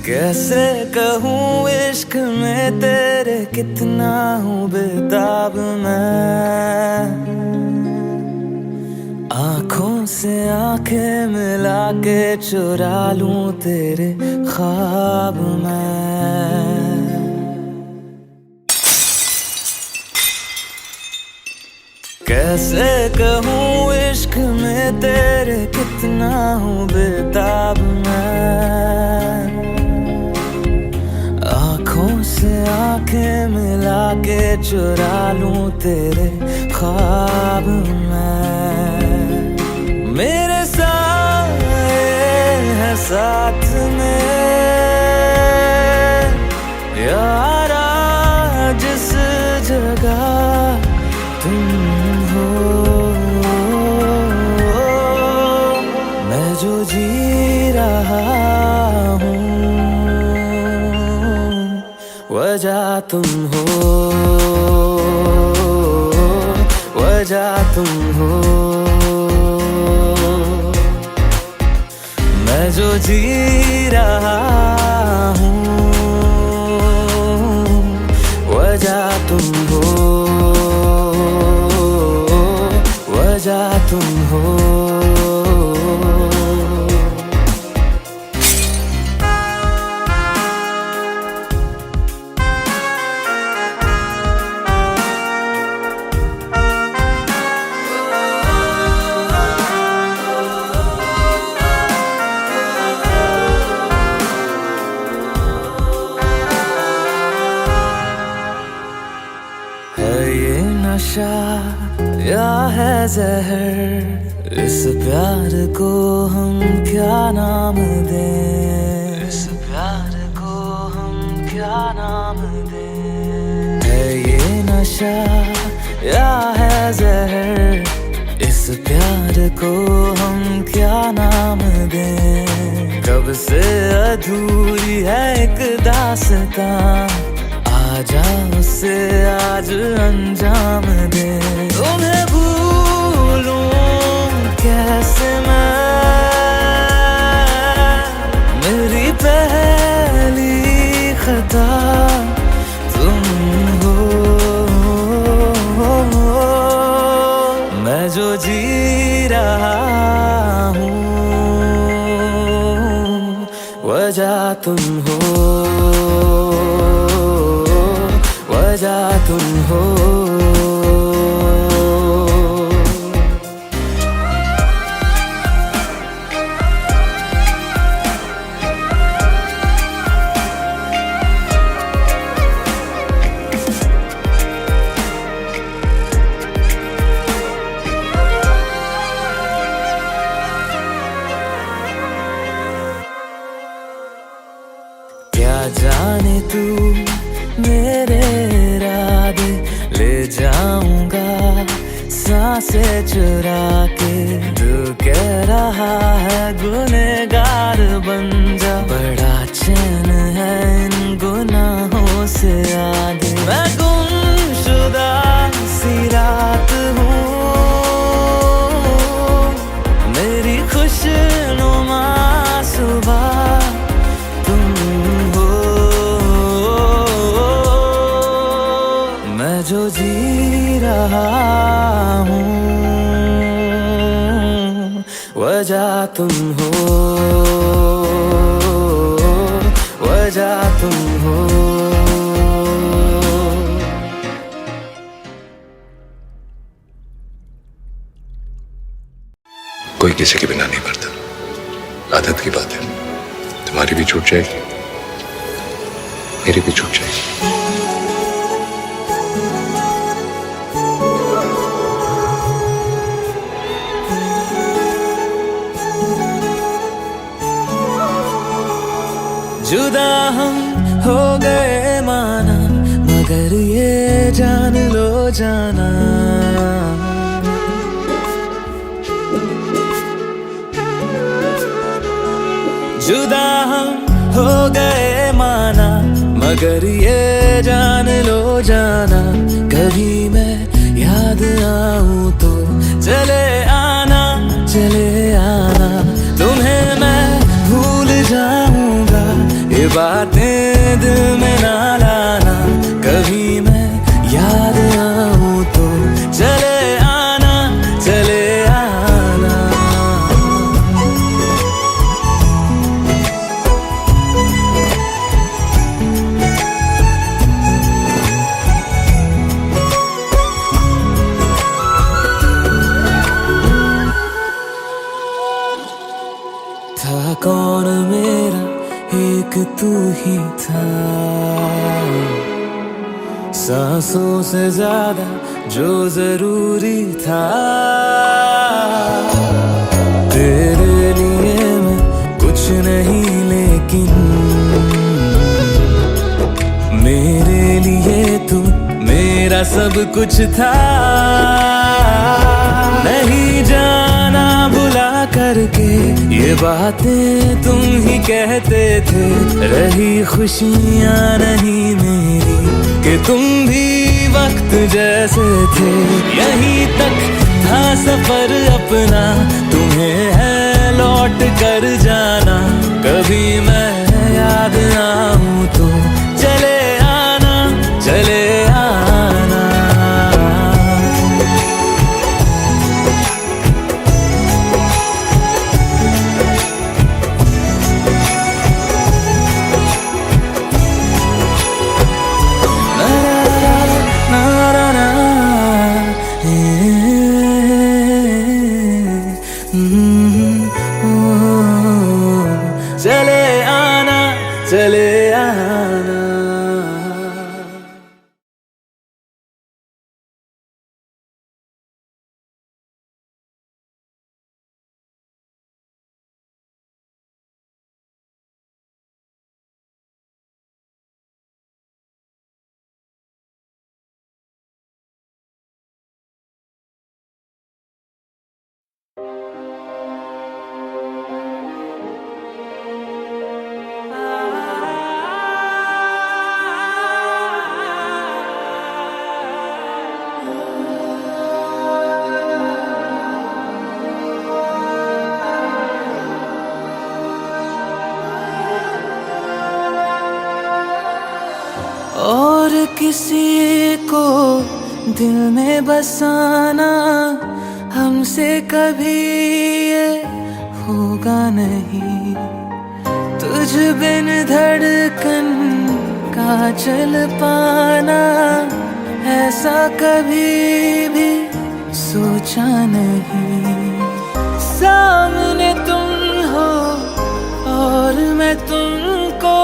कैसे कहूँ इश्क में तेरे कितना हूँ बेताब मैं। आँखों से आंखें मिला के चुरा लूं तेरे ख्वाब मैं। कैसे कहूँ इश्क में तेरे कितना हूँ बेताब मैं। आँखों से आंखें मिला के चुरा लूं तेरे ख्वाब मैं। मेरे साए हैं साथ में यारा जिस जगह तुम हो। मैं जो जी रहा हूँ वजह तुम हो, वजह तुम हो। मैं जो जी रहा हूँ वजह तुम हो, वजह तुम हो। नशा या है जहर, इस प्यार को हम क्या नाम दें। इस प्यार को हम क्या नाम दें। है ये नशा या है जहर, इस प्यार को हम क्या नाम दें। कब से अधूरी है एक दास्तां, आजा उसे आज अंजाम दे। तुम्हें भूलूं कैसे मैं, मेरी पहली खता तुम हो। मैं जो जी रहा हूँ वजह तुम हो, वजह तुम हो। क्या जाने तू मेरे इरादे ले जाऊंगा सांसें चुरा के। दिल कह रहा है गुनहगार बन जा, बड़ा चैन है इन गुनाहों से आगे। मैं गुमशुदा सी रात हूँ, मेरी खुशनुमा सुबह जो जी रहा हूँ वजह तुम हो, वजह तुम हो। कोई किसी के बिना नहीं मरता, आदत की बात है। तुम्हारी भी छूट जाएगी, मेरी भी छूट जाएगी। जुदा हम हो गए माना, मगर ये जान लो जाना। जुदा हम हो गए माना, मगर ये जान लो जाना। कभी मैं याद आऊं तो चले आना, चले आना। तुम्हें मैं भूल जाऊंगा ये बातें दिल में ना लाना, कभी मैं याद आऊं तो चले आना, चले आना। था कौन मेरा, एक तू ही था, सांसों से ज्यादा जो जरूरी था। तेरे लिए मैं कुछ नहीं, लेकिन मेरे लिए तू मेरा सब कुछ था। नहीं जाना भुला करके ये बातें तुम ही कहते थे, रही खुशियाँ नहीं मेरी कि तुम भी वक्त जैसे थे। यहीं तक था सफर अपना, तुम्हें है लौट कर जाना, कभी मैं याद आऊं तो चले आना, चले आना। चले आना, चले आना। और किसी को दिल में बसाना हमसे कभी ये होगा नहीं। तुझ बिन धड़कन का चल पाना ऐसा कभी भी सोचा नहीं। सामने तुम हो और मैं तुमको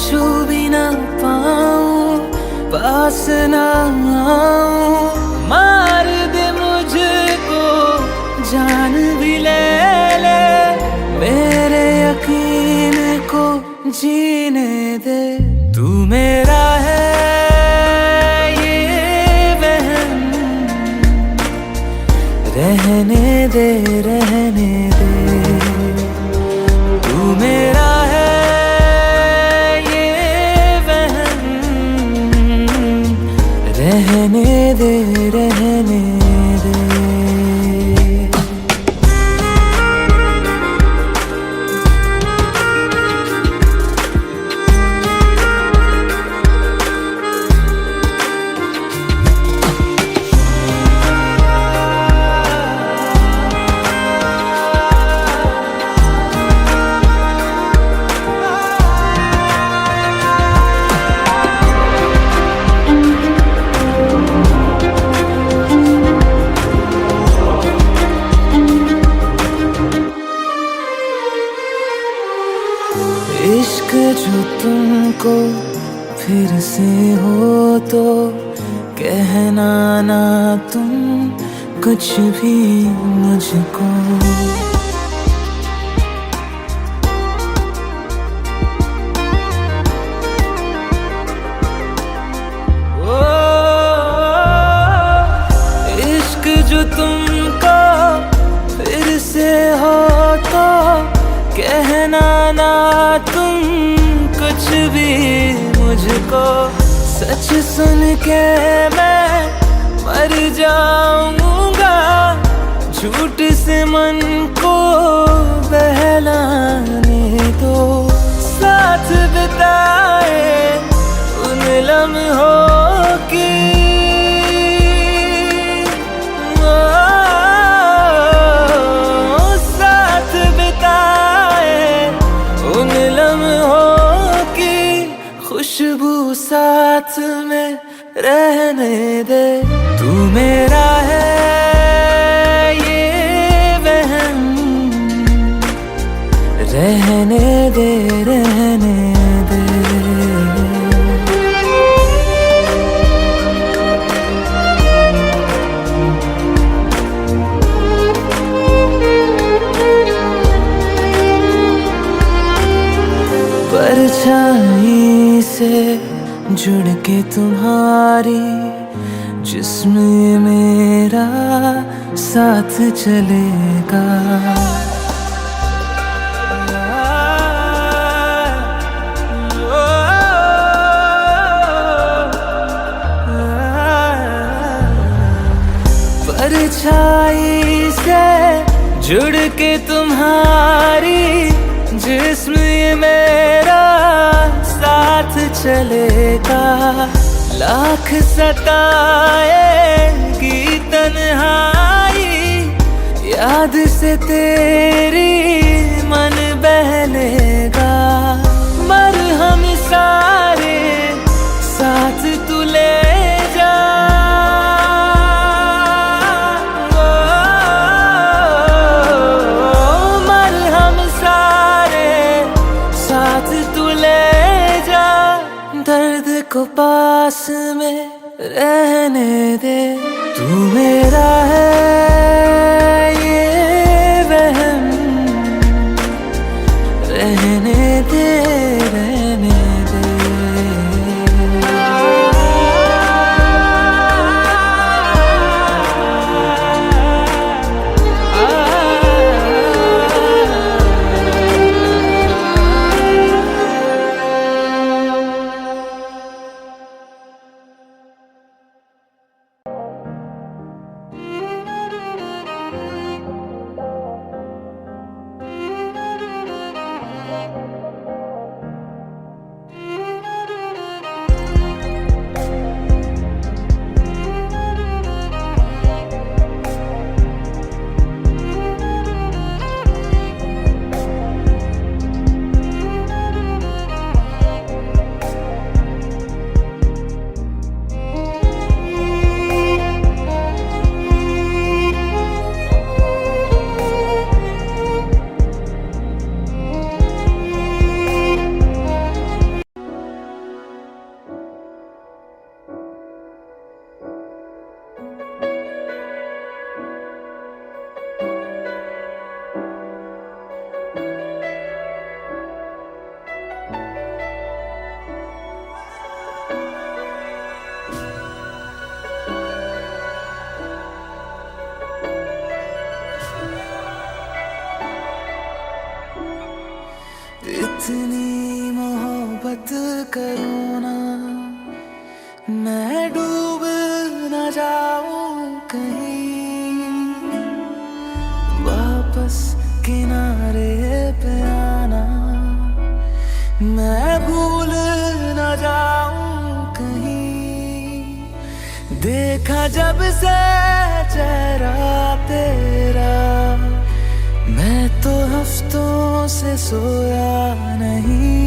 छू भी ना पाऊं, पास ना आऊं। मार दे मुझको, जान भी ले ले, मेरे यकीन को जीने दे। तू मेरा है ये वहम, रहने दे, रहने दे। तू मेरा है रहने दे, रहने दे। इश्क जो तुमको फिर से हो तो कहना ना तुम कुछ भी मुझको। इश्क जो तुमको फिर से हो तो कहना ना तुम कुछ भी मुझको। सच सुन के मैं मर जाऊंगा, झूठ से मन को बहलाने दो। साथ बिताए उन लम्हों की, साथ बिताए उन लम्हों की खुशबू साथ में रहने दे। तू मेरा है ये वहम, रहने दे रहने दे। परछाई से जुड़ के तुम्हारी जिस्म ये मेरा साथ चलेगा। परछाई से जुड़ के तुम्हारी जिस्म ये मेरा साथ चलेगा। लाख सताएगी तन्हाई, याद से तेरी मन बहलेगा। मरहम सारे साथ तू ले जा, मरहम सारे साथ तू ले जा। दर्द को पास में रहने दे। तू मेरा है ये वहम, रहने दे रहने दे। इतनी मोहब्बत करूँ ना, मैं डूब न जाऊं कहीं। वापस किनारे पे आना, मैं भूल न जाऊं कहीं। देखा जब से चेहरा तेरा, मैं तो हफ्तों से सोया नहीं।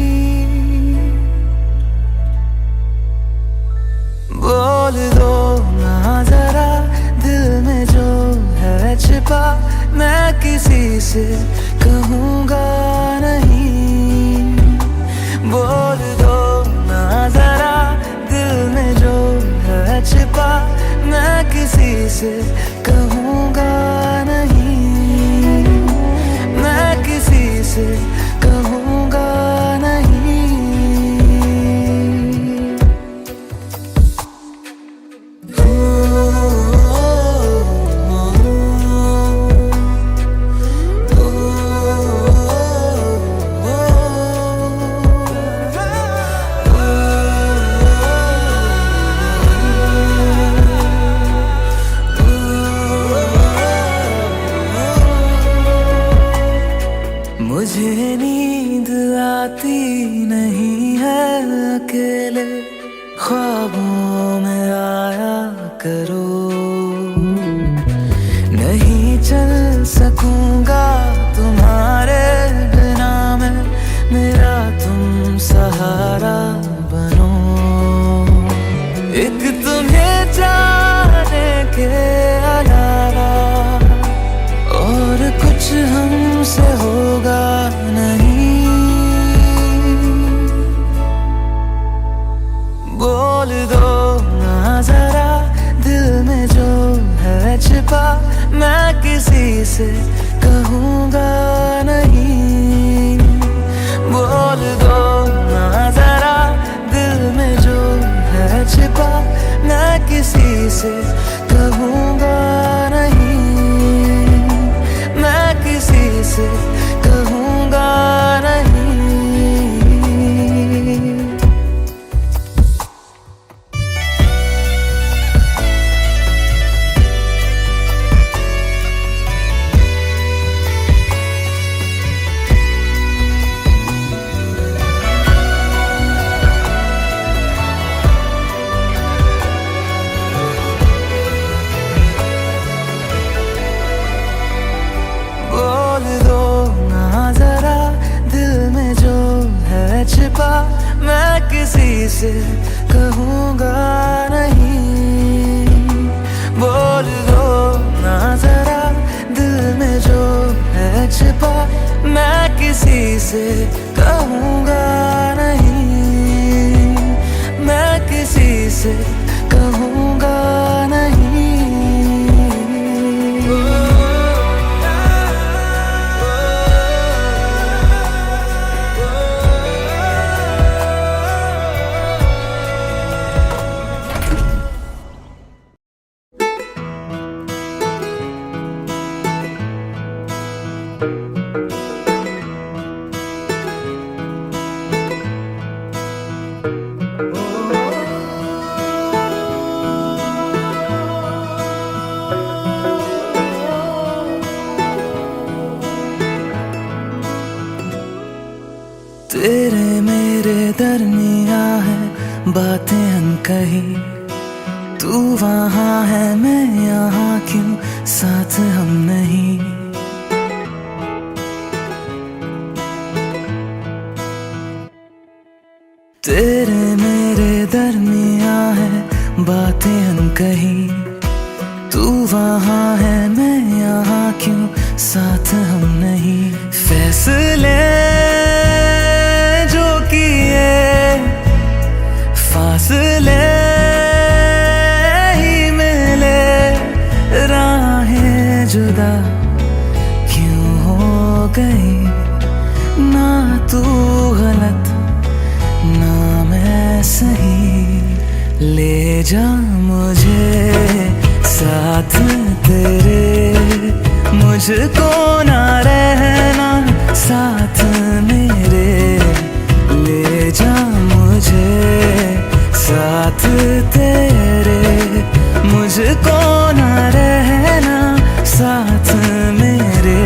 बोल दो ना जरा दिल में जो है छिपा, मैं किसी से कहूँगा नहीं। बोल दो ना जरा दिल में जो है छिपा, मैं किसी से कहूँगा नहीं। मैं किसी से कहूँगा नहीं। ख्वाबों में आया करो, नहीं चल सकूंगा तुम्हारे बिना मैं, मेरा तुम सहारा बनो। एक तुम्हें जाने के अलावा और कुछ हमसे होगा नहीं। बोल दो ना जरा दिल में जो है छिपा, मैं किसी से कहूँगा नहीं। बोल दो ना जरा दिल में जो है छिपा, मैं किसी से कहूँगा नहीं, मैं किसी से कहूँगा नहीं। छिपा मैं किसी से कहूँगा नहीं। बोल दो ना जरा दिल में जो है छिपा, मैं किसी से कहूँगा नहीं, मैं किसी से कहूँगा नहीं। तेरे मेरे दरमिया है बातें अनकही, तू वहाँ है मैं यहाँ, क्यों साथ हम नहीं। तेरे मेरे दरमिया है बातें अनकही, तू वहाँ है मैं यहाँ, क्यों साथ हम नहीं। फैसले जो किए फासले ही मिले, राहें जुदा क्यों हो गई। ना तू गलत ना मैं सही, ले जा मुझे साथ तेरे, मुझको ना रहना साथ मेरे। ले जा मुझे साथ तेरे, मुझको ना रहना साथ मेरे।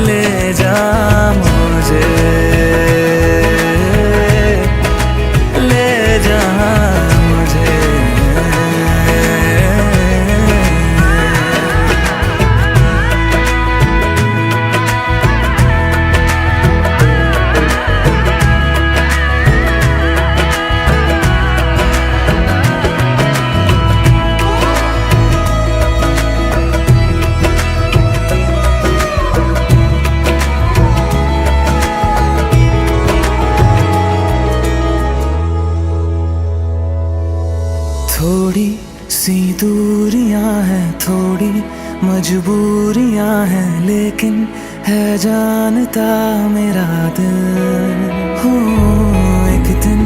ले जा मुझे, ले जा मुझे। थोड़ी सी दूरियां हैं, थोड़ी मजबूरियां हैं, लेकिन है जानता मेरा दिल। हो एक दिन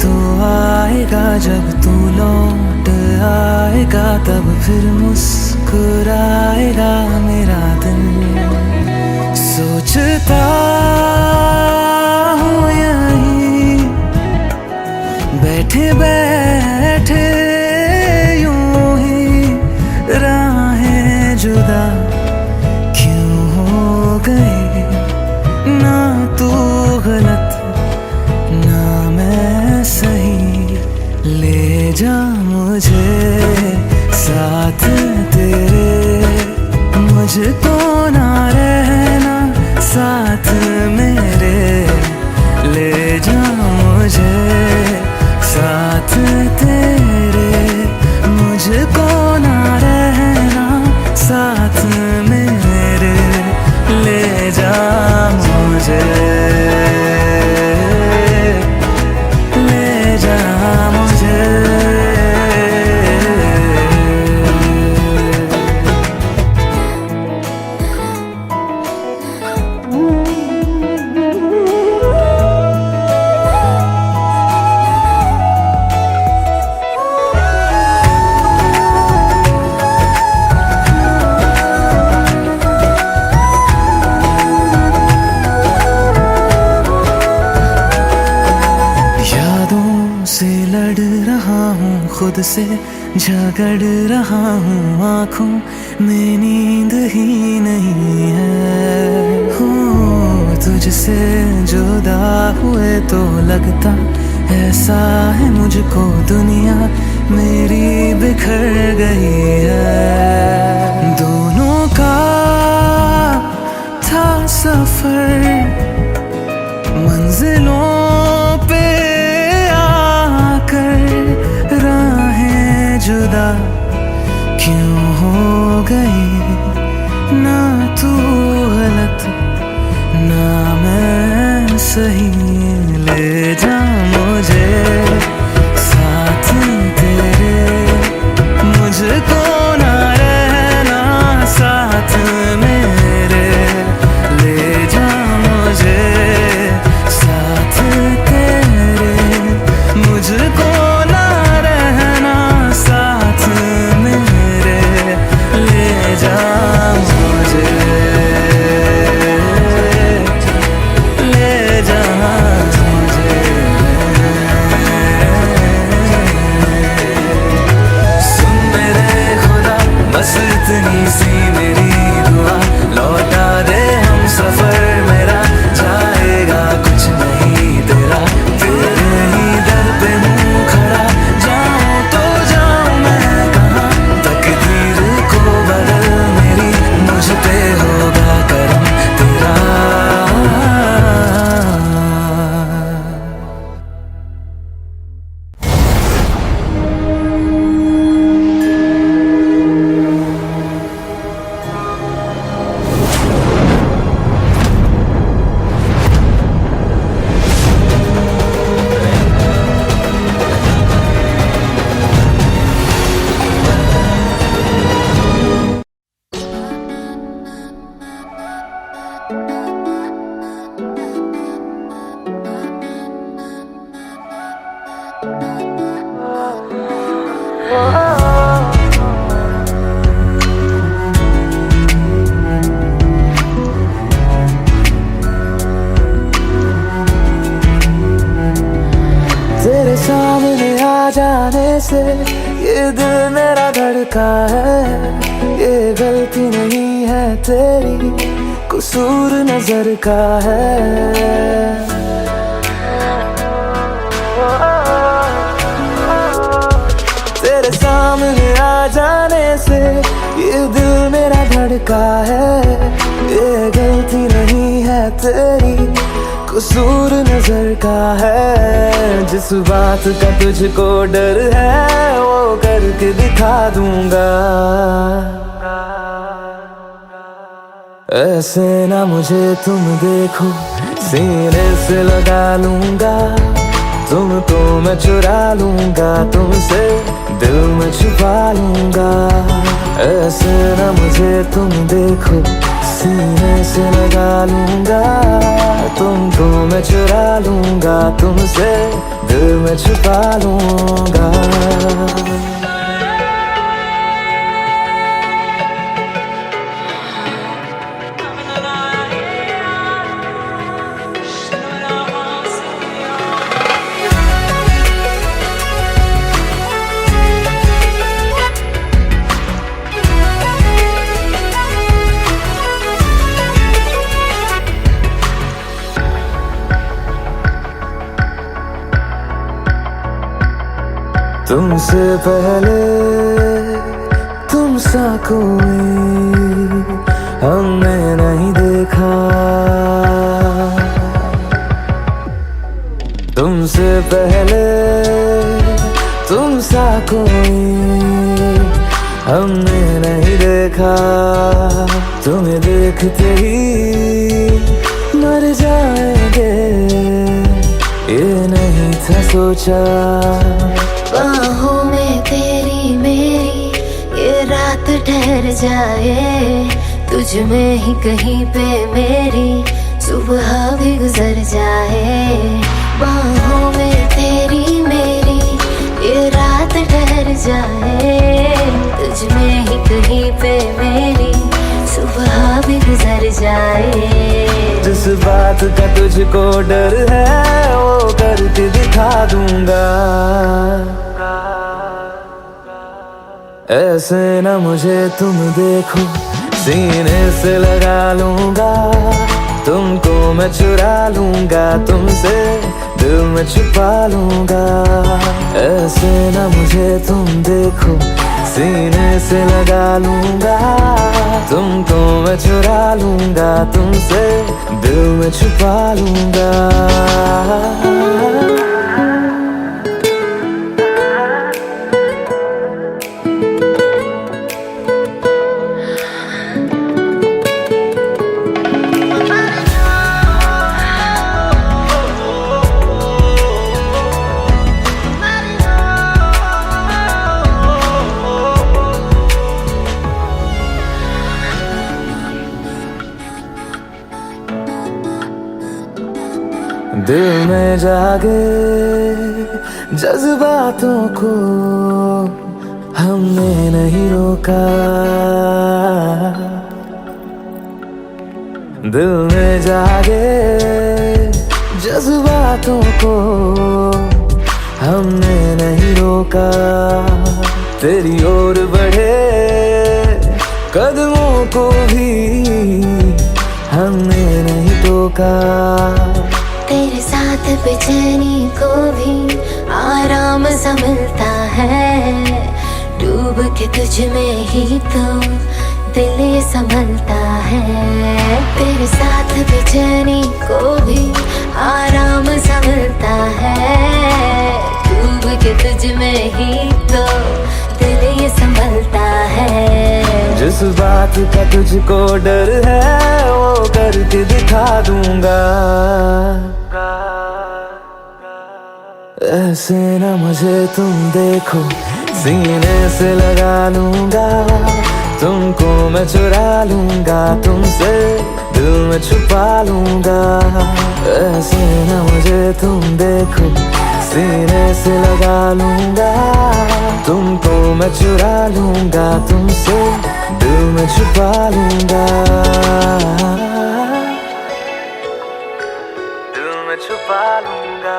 तो आएगा जब तू लौट आएगा, तब फिर मुस्कुराएगा मेरा दिल। सोचता हूँ यहीं बैठे बैठे जुदा क्यों हो गए। ना तू गलत ना मैं सही, ले जा मुझे साथ तेरे, मुझको ना रहना साथ मेरे, ले जा मुझे साथ तेरे, मुझको ना रहना साथ मेरे, ले जा मुझे, ले जा मुझे। से लड़ रहा हूँ, खुद से झगड़ रहा हूँ, आँखों में नींद ही नहीं है। हो तुझसे जुदा हुए तो लगता ऐसा है मुझको दुनिया मेरी बिखर गई है। दोनों का था सफर मंजिलों पे जुदा क्यों हो गई, ना तू गलत ना मैं सही, ले जा मुझे साथ तेरे, मुझको ना रहना साथ मेरे, ले जा मुझे साथ तेरे, मुझको इतनी सी मेरी दुआ, लौटा दे हम सफर मेरा, जाएगा कुछ नहीं तेरा, तेरे ही दर पे मुँह खड़ा, जाऊँ तो जाऊँ मैं कहाँ, तकदीर को बदल मेरी, मुझ पे होगा करम तेरा। तेरे सामने आ जाने से ये दिल मेरा धड़का है, ये गलती नहीं है तेरी, कसूर नजर का है। तेरे सामने आ जाने से ये दिल मेरा धड़का है, ये गलती नहीं है तेरी, कसूर नजर का है। जिस बात का तुझको डर है वो करके दिखा दूंगा, ऐसे ना मुझे तुम देखो, सीने से लगा लूंगा, तुमको मैं चुरा लूंगा, तुमसे दिल में छुपा लूंगा। ऐसे ना मुझे तुम देखो, सीने से लगा लूंगा, तुमको मैं चुरा लूंगा, तुमसे दिल में छुपा लूंगा। तुमसे पहले तुम सा कोई हमने नहीं देखा, तुमसे पहले तुम सा कोई हमने नहीं देखा। तुम्हें देखते ही मर जाएंगे, ये नहीं था सोचा। बाहों में तेरी मेरी ये रात ठहर जाए, तुझ में ही कहीं पे मेरी सुबह भी गुजर जाए। बाहों में तेरी मेरी ये रात ठहर जाए, तुझ में ही कहीं पे मेरी सुबह भी गुजर जाए। जिस बात का तुझको डर है वो करके दिखा दूंगा। ऐसे न मुझे तुम देखो, सीने से लगा लूंगा, तुमको मैं चुरा लूंगा, तुमसे दिल में छुपा लूंगा। ऐसे न मुझे तुम देखो, सीने से लगा लूंगा, तुमको मैं चुरा लूंगा, तुमसे दिल में छुपा लूंगा। दिल में जागे जज्बातों को हमने नहीं रोका, दिल में जागे जज्बातों को हमने नहीं रोका। तेरी ओर बढ़े कदमों को भी हमने नहीं टोका। तेरे साथ बेचैनी को भी आराम सा मिलता है, डूब के तुझ में ही तो दिल ये संभलता है। तेरे साथ बेचैनी को भी आराम सा मिलता है, डूब के तुझ में ही तो दिल ये संभलता है। जिस बात का तुझको डर है वो करके दिखा दूंगा। ऐसे न मुझे तुम देखो, सीने से लगा लूंगा, तुमको मैं चुरा लूंगा, तुमसे दिल में छुपा लूंगा। ऐसे न मुझे तुम देखो, सीने से लगा लूंगा, तुमको मैं चुरा लूंगा, तुमसे दिल में छुपा लूंगा। दिल में छुपा लूंगा,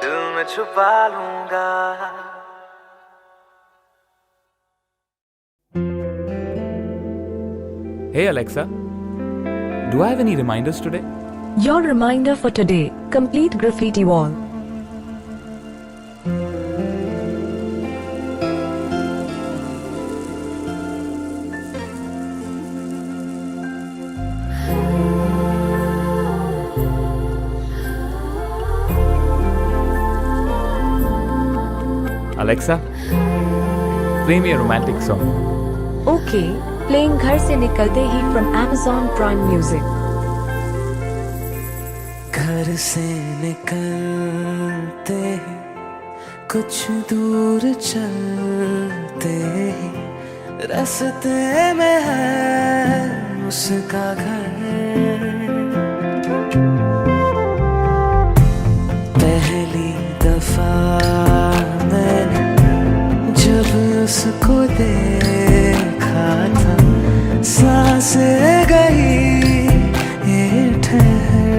दिल में छुपा लूंगा। Hey Alexa, do I have any reminders today? Your reminder for today, complete graffiti wall. Alexa, play me a romantic song. Okay, playing घर से निकलते ही from Amazon Prime Music. घर से निकलते ही कुछ दूर चलते ही रास्ते में है उसका घर। पहली दफा मैंने जब उसको देखा था, सांसें गई ये ठहर,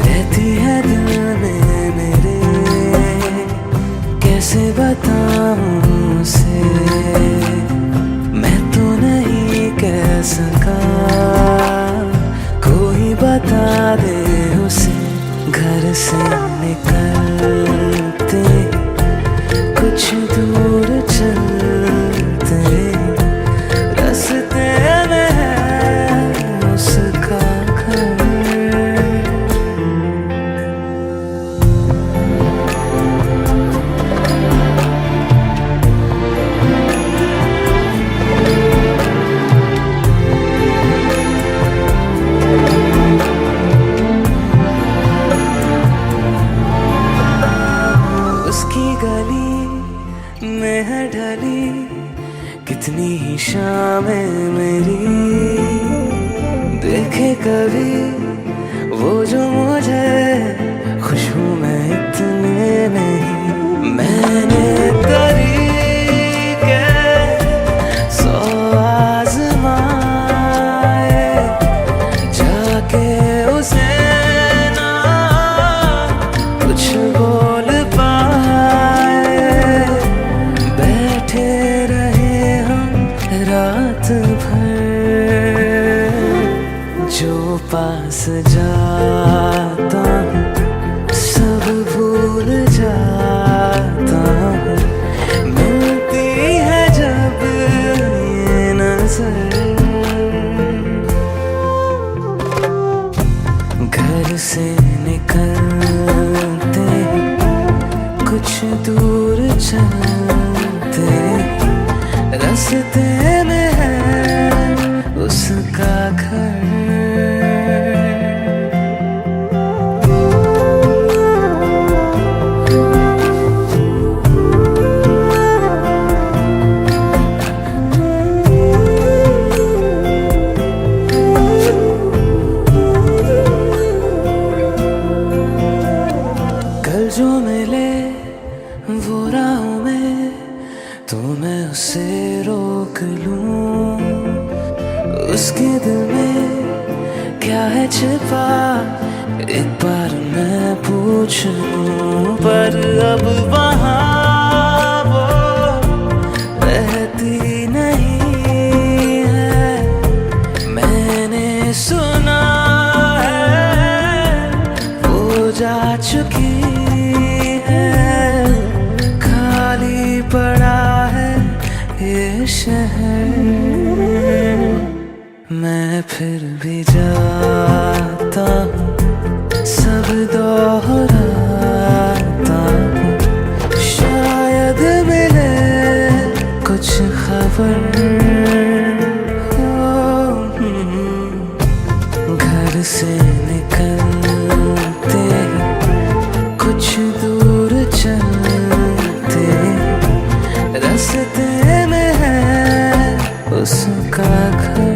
रहती है दिल में मेरे, कैसे बताऊं उसे, मैं तो नहीं कह सका, कोई बता दे घर से निकलते कुछ दूर चलते रास्ते में है उसका घर। उसकी गली में है ढली कितनी ही शामें मेरी, देखे कभी वो जो मुझे खुशबू में इतने नहीं। मैंने तरीके 100 आज़माए जाके उसे ना कुछ बोल पाए। बैठे रहे हम रात भर, जो पास जाता हूँ सब भूल जाता हूँ। मिलती है जब ये नजर, घर से निकलते कुछ दूर चलते रास्ते में है उसका घर। कल जो मिले वो राहों में तो मैं उसे रोक लूं। उसके दिल में क्या है छिपा एक बार मैं पूछ लूं। पर अब वहाँ वो रहती नहीं है, मैंने सुना है वो जा चुकी है। खाली पड़ा है ये शहर, मैं फिर भी जाता हूँ सब दोहराता हूँ। शायद मिले कुछ खबर। घर से निकलते कुछ दूर चलते रास्ते में है उसका घर।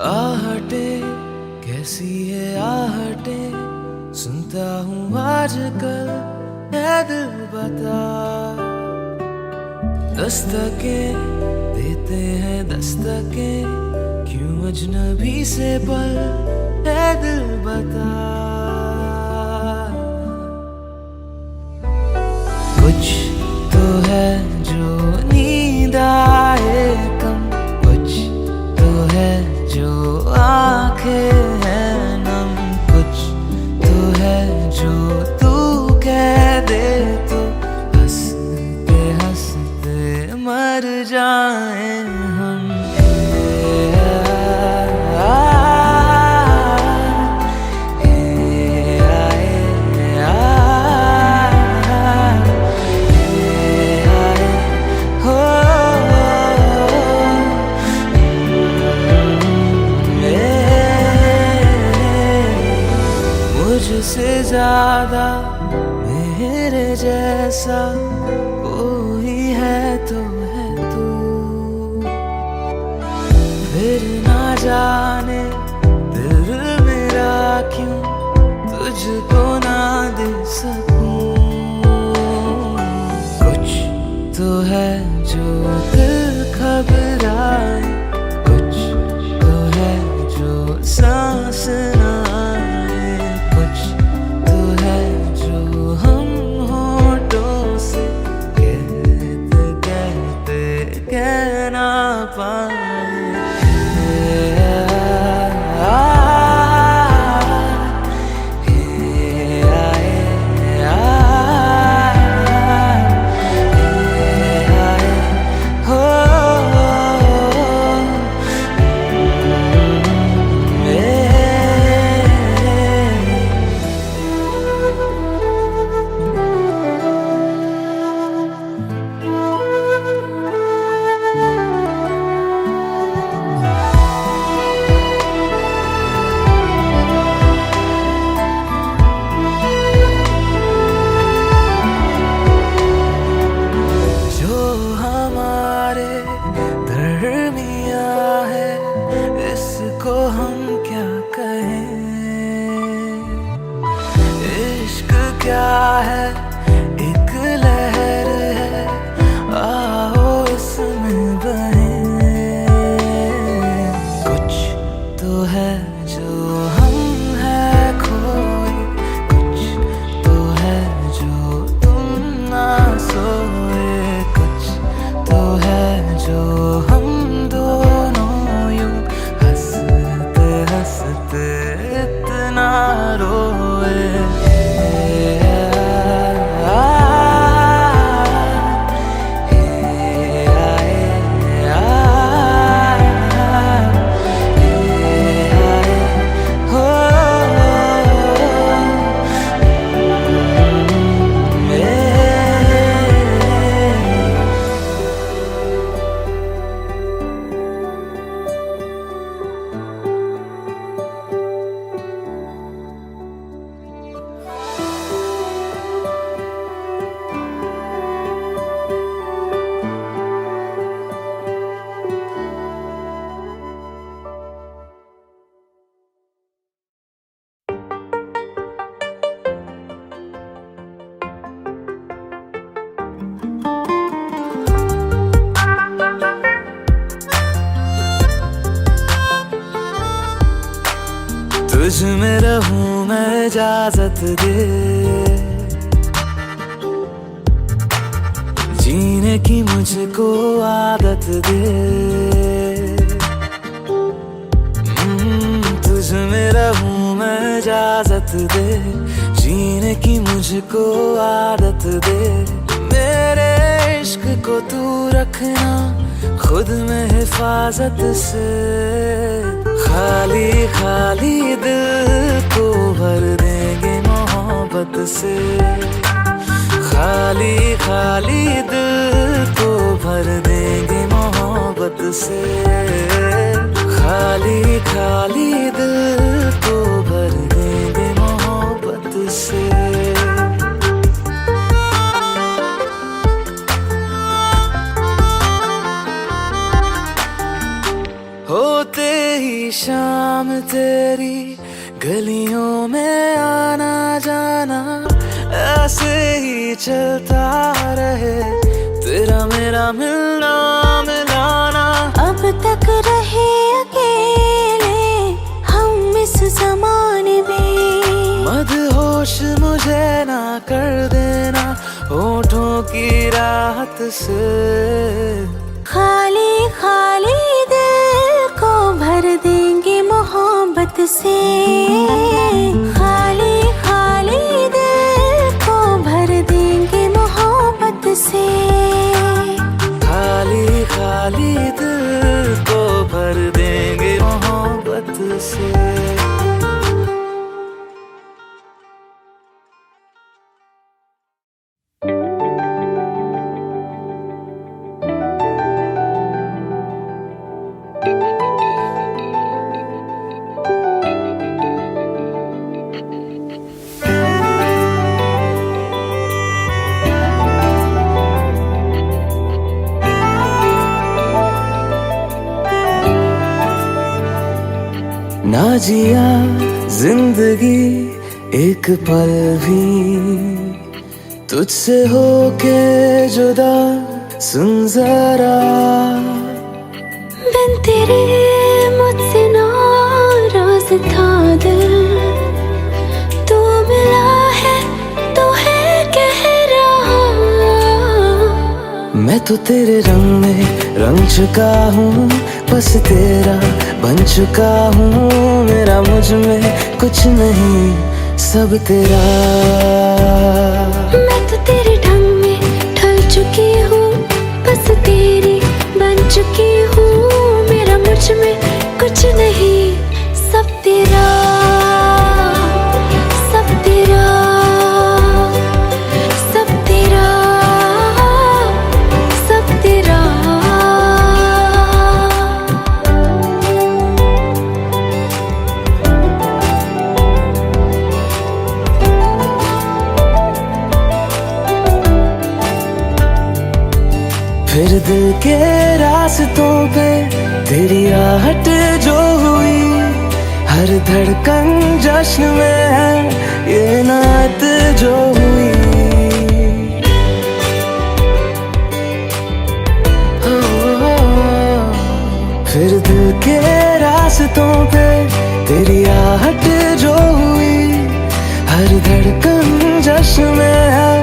आहटे कैसी है आहटे सुनता हूँ आजकल है दिल बता। दस्तके देते हैं दस्तके क्यों अजनबी से पल है दिल बता। कुछ तो है जो नींद आए कम, कुछ तो है जो आंखें हैं नम, कुछ तो है जो तू कह दे तो हंसते हंसते मर जाए हम। तुझसे ज्यादा मेरे जैसा कोई है तो है तू। फिर ना जाने दिल मेरा क्यों तुझको ना दे सकूं। कुछ तो है जो दिल घबराए, कुछ तो है जो सांस ना आए, कुछ तो है जो हम होठों से कहते कहते कह ना पाए। तुझ में रहूं मैं इजाजत दे, जीने की मुझको आदत दे। तुझ में रहूं मैं इजाजत दे, जीने की मुझको आदत दे। मेरे इश्क को तू रखना खुद में हिफाजत से, खाली खाली दिल को भर देंगे मोहब्बत से। खाली खाली दिल को भर देंगे मोहब्बत से। खाली खाली दिल को भर देंगे मोहब्बत से। होते ही शाम तेरी गलियों में आना जाना, ऐसे ही चलता रहे तेरा मेरा मिलना मिलाना। अब तक रहे अकेले हम इस ज़माने में, मदहोश मुझे ना कर देना होठों की राहत से। खाली खाली दिल को भर देंगे मोहब्बत से। खाली खाली दिल को भर देंगे मोहब्बत से। खाली खाली दिल को भर देंगे मोहब्बत से। ना जिया जिंदगी एक पल भी तुझसे होके जुदा, सुन जरा बिन तेरे मुझसे नाराज था दिल, तू मिला है तो है कह रहा। मैं तो तेरे रंग में रंग चुका हूँ, बस तेरा बन चुका हूँ। मेरा मुझ में कुछ नहीं, सब तेरा। मैं तो तेरे ढंग में ढल चुकी हूँ, बस तेरी बन चुकी हूँ। मेरा मुझ में कुछ नहीं, सब तेरा, सब तेरा, सब तेरा, सब तेरा। फिर दिल के रास्तों पे तेरी आहट जो हुई, हर धड़कन जश्न में है ये नात जो हुई। फिर दिल के रास्तों पे तेरी आहट जो हुई, हर धड़कन जश्न में है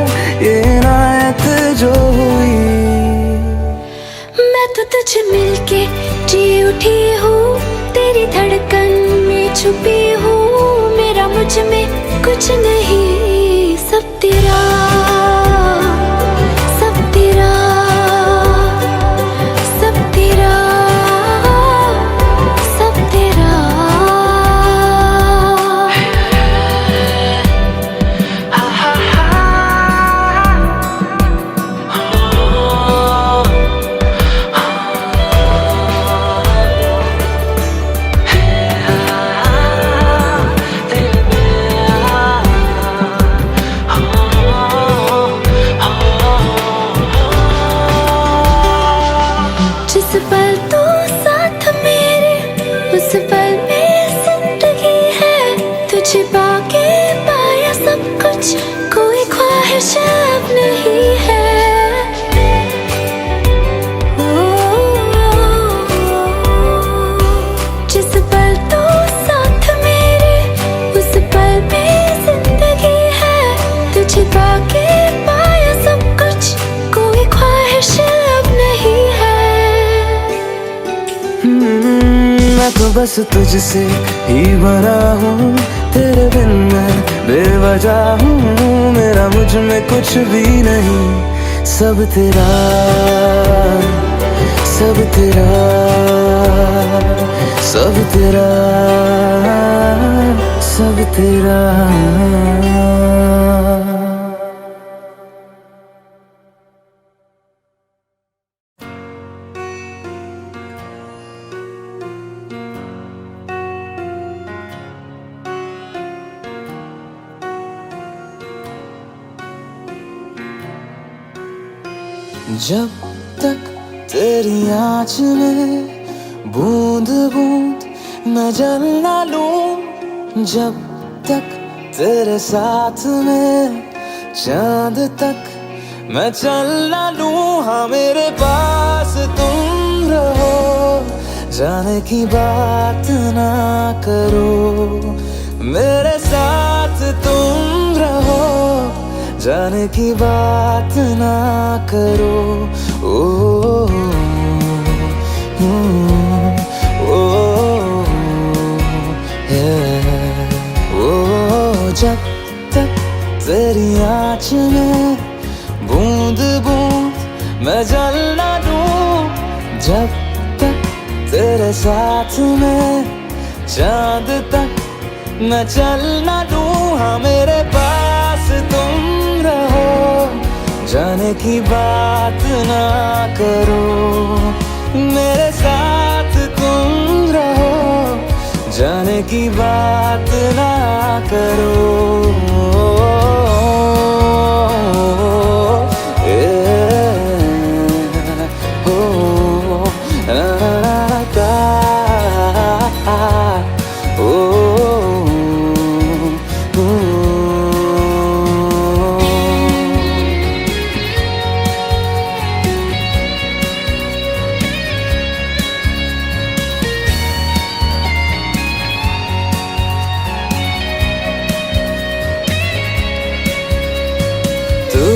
ये नात जो हुई। मैं तो तुझे मिलके जी उठी हूँ, तेरी धड़कन में छुपी हूँ। मेरा मुझ में कुछ नहीं, सब तेरा, सब तेरा, सब तेरा, सब तेरा। जिस पल तू साथ मेरे, उस पल में जिंदगी है। तुझे पाके पाया सब कुछ, कोई ख्वाहिश अब नहीं है। जिस पल तू साथ मेरे, उस पल में जिंदगी है। तुझे पाके पाया सब कुछ, कोई ख्वाहिश अब नहीं है। मैं तो बस तुझसे ही बना हूँ, तेरे बिन मैं बेवजह हूँ। मेरा मुझ में कुछ भी नहीं, सब तेरा, सब तेरा, सब तेरा, सब तेरा। जब तक तेरी आँच में बूंद बूंद मैं जल ना लूं, जब तक तेरे साथ में चांद तक मैं चल ना लूं। हाँ मेरे पास तुम रहो, जाने की बात ना करो। मेरे साथ तुम रहो, जाने की बात ना करो। ओ, जब तक तेरी आँच में बूंद बूंद मैं जल ना लूं, जब तक तेरे साथ में चांद तक मैं चल ना लूं। हाँ मेरे पास तुम रहो, जाने की बात ना करो। मेरे साथ तुम रहो, जाने की बात ना करो। ओ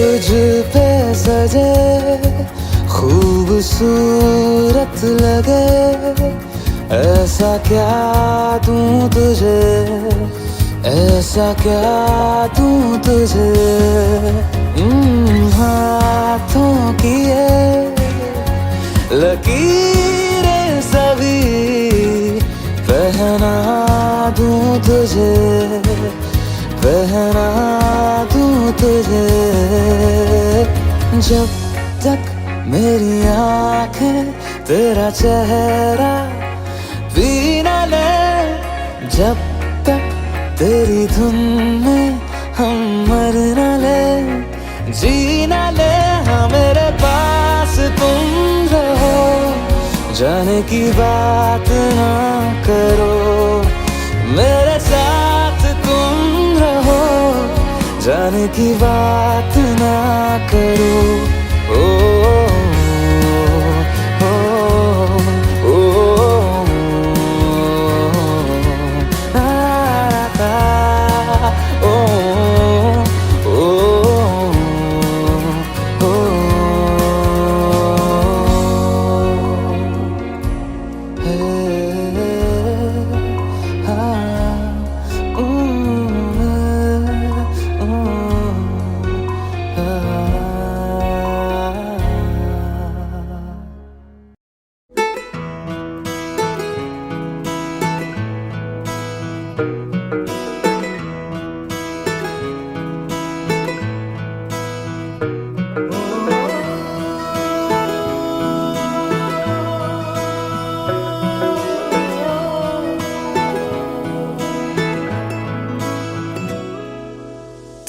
तुझ पे सजे खूबसूरत लगे, ऐसा क्या दूं तुझे, ऐसा क्या दूं तुझे। हाथों की ये लकीरें सभी पहना दूं तुझे, पहना दूं तुझे। जब तक मेरी आंखें तेरा चेहरा भी न ले, जब तक तेरी धुन में हम मर न ले, जी न ले। हाँ मेरे पास तुम रहो, जाने की बात ना करो, मेरे साथ तुम रहो, जाने की बात ना करो। ओ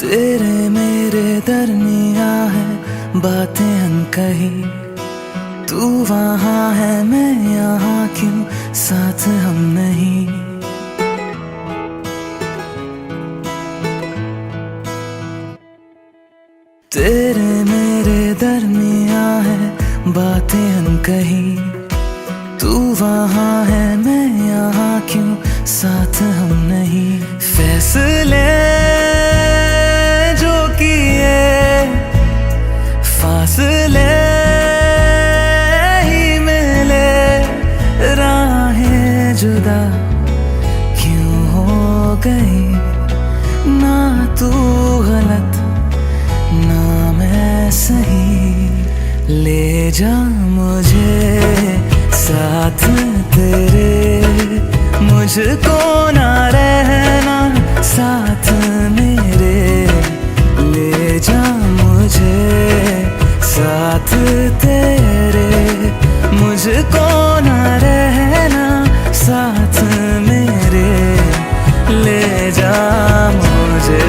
तेरे मेरे दरमिया है बातें अनकही, तू वहाँ है मैं यहाँ, क्यों साथ हम नहीं। तेरे मेरे दरमिया है बातें अनकही, तू वहाँ है मैं यहाँ, क्यों साथ हम नहीं। फैसले जो किए फासले ही मिले, राहें जुदा क्यों हो गई, ना तू गलत ना मैं सही। ले जा मुझे साथ तेरे, मुझको ना रहना साथ मेरे। ले जा मुझे साथ तेरे, मुझको ना रहना साथ मेरे। ले जा मुझे,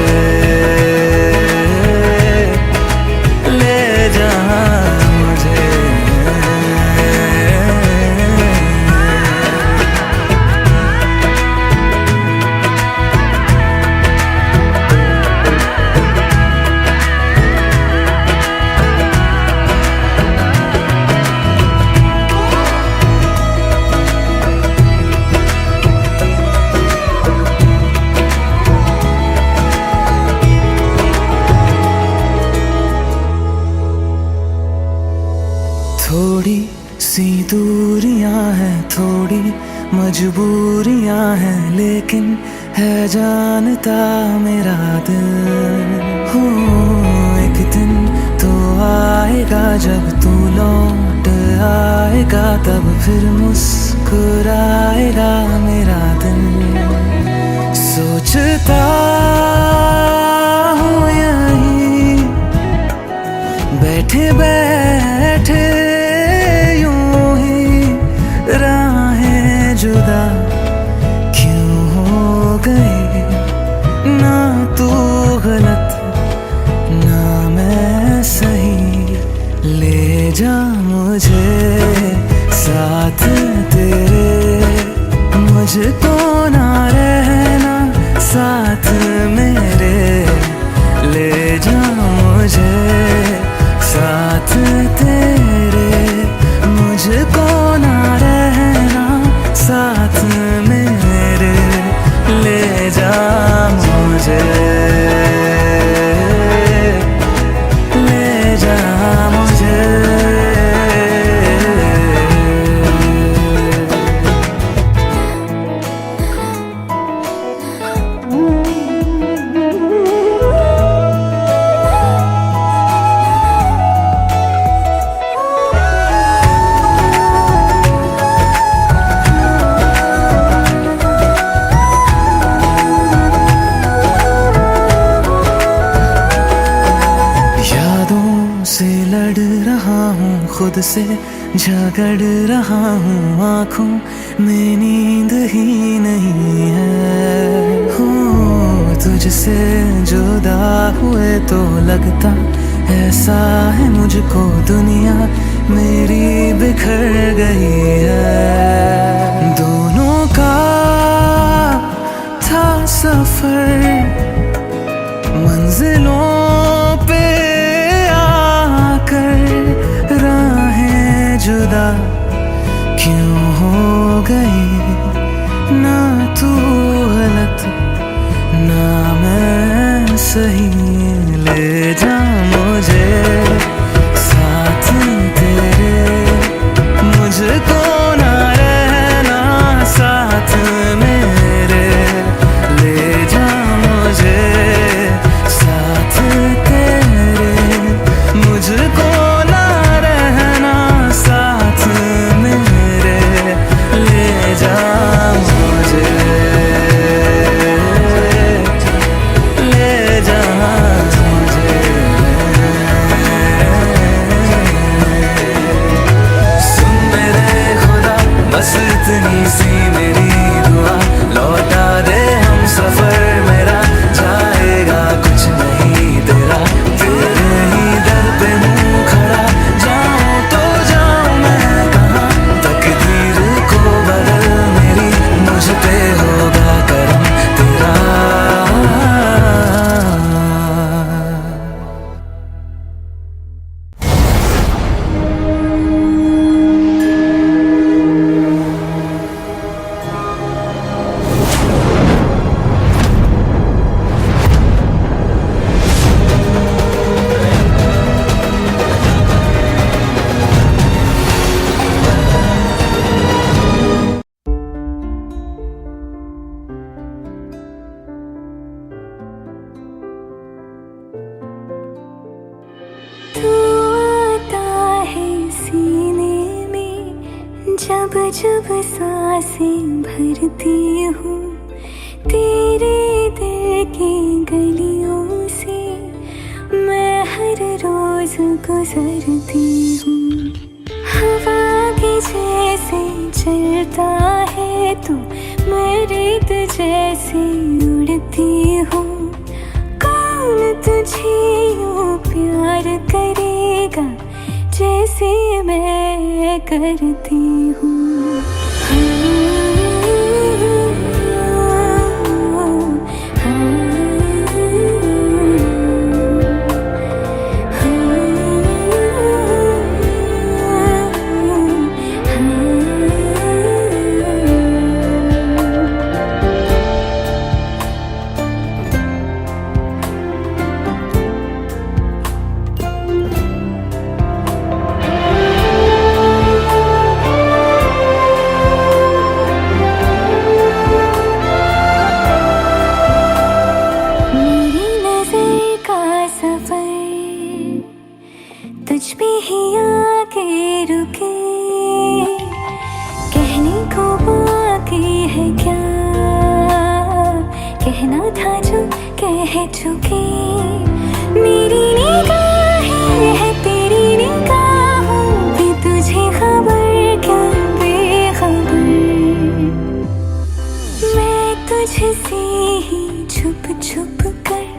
ले जा मुझे। थोड़ी सी दूरियां हैं, थोड़ी मजबूरियां हैं, लेकिन है जानता मेरा दिल। हो एक दिन तो आएगा जब तू लौट आएगा, तब फिर मुस्कुराएगा मेरा दिल। सोचता हूँ यहीं बैठे बैठे जुदा क्यों हो गई, ना तू गलत ना मैं सही। ले जा मुझे साथ तेरे, मुझको ना रहना साथ मेरे। खुद से झगड़ रहा हूँ, आँखों में नींद ही नहीं है। हो तुझसे जुदा हुए तो लगता ऐसा है मुझको दुनिया मेरी बिखर गई है। दोनों का था सफर, मंजिलों पे आकर राहें जुदा क्यों हो गई। ना तू गलत ना मैं सही, ले जा मुझे साथ तेरे, मुझको ना रहना साथ मेरे। ले जा मुझे साथ तेरे, मुझको ना रहना साथ मेरे। ले जा मुझे, ले जा मुझे। सुन मेरे खुदा बस इतनी सी मेरी दुआ, लौटा दे हम सफर मेरा, जाएगा कुछ नहीं तेरा। तेरे ही दर पे हूँ खड़ा, जाऊँ तो जाऊँ मैं कहाँ। तकदीर को बदल मेरी, मुझ पे होगा करम तेरा। तू आता है सीने में, जब जब सांसें भरती हूँ। तेरे दिल की गलियों से मैं हर रोज गुजरती हूँ। हवा के जैसे चलता है तू, मैं रेत जैसे उड़ती हूँ। कौन तुझे यूं प्यार करेगा जैसे मैं करती हूँ। तुझ पे ही आके रुके, कहने को बाकी है क्या, कहना था जो कह चुके। मेरी निगाहें है तेरी निगाहों पे, तुझे खबर क्या बेखबर। मैं तुझसे ही छुप छुप कर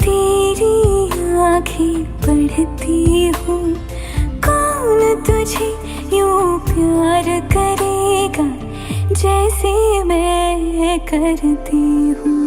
तेरी आँखें पढ़ती हूँ। कौन तुझे यूं प्यार करेगा जैसे मैं करती हूँ।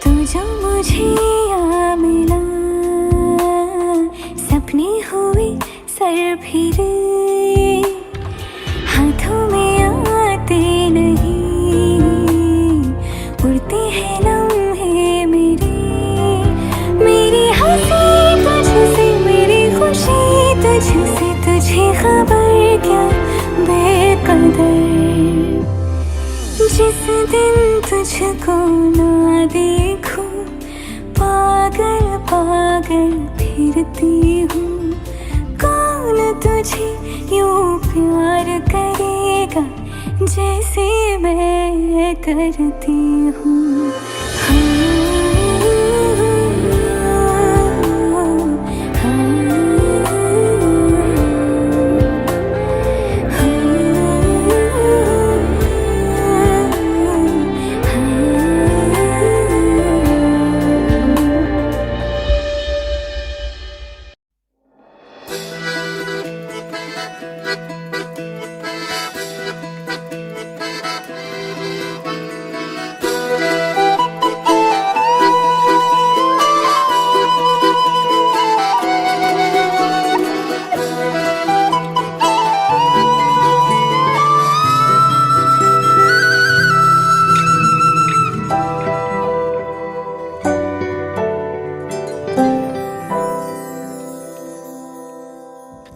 तू जो मुझे आ मिला, सपने हुए सर फिरे, हाथों में आते नहीं, उड़ते हैं लम्हे मेरे। मेरी हंसी तुझसे, मेरी खुशी तुझसे, तुझे खबर क्या बेकदर। तुझको ना देखूं, पागल पागल फिरती हूँ। कौन तुझे यूं प्यार करेगा जैसे मैं करती हूँ।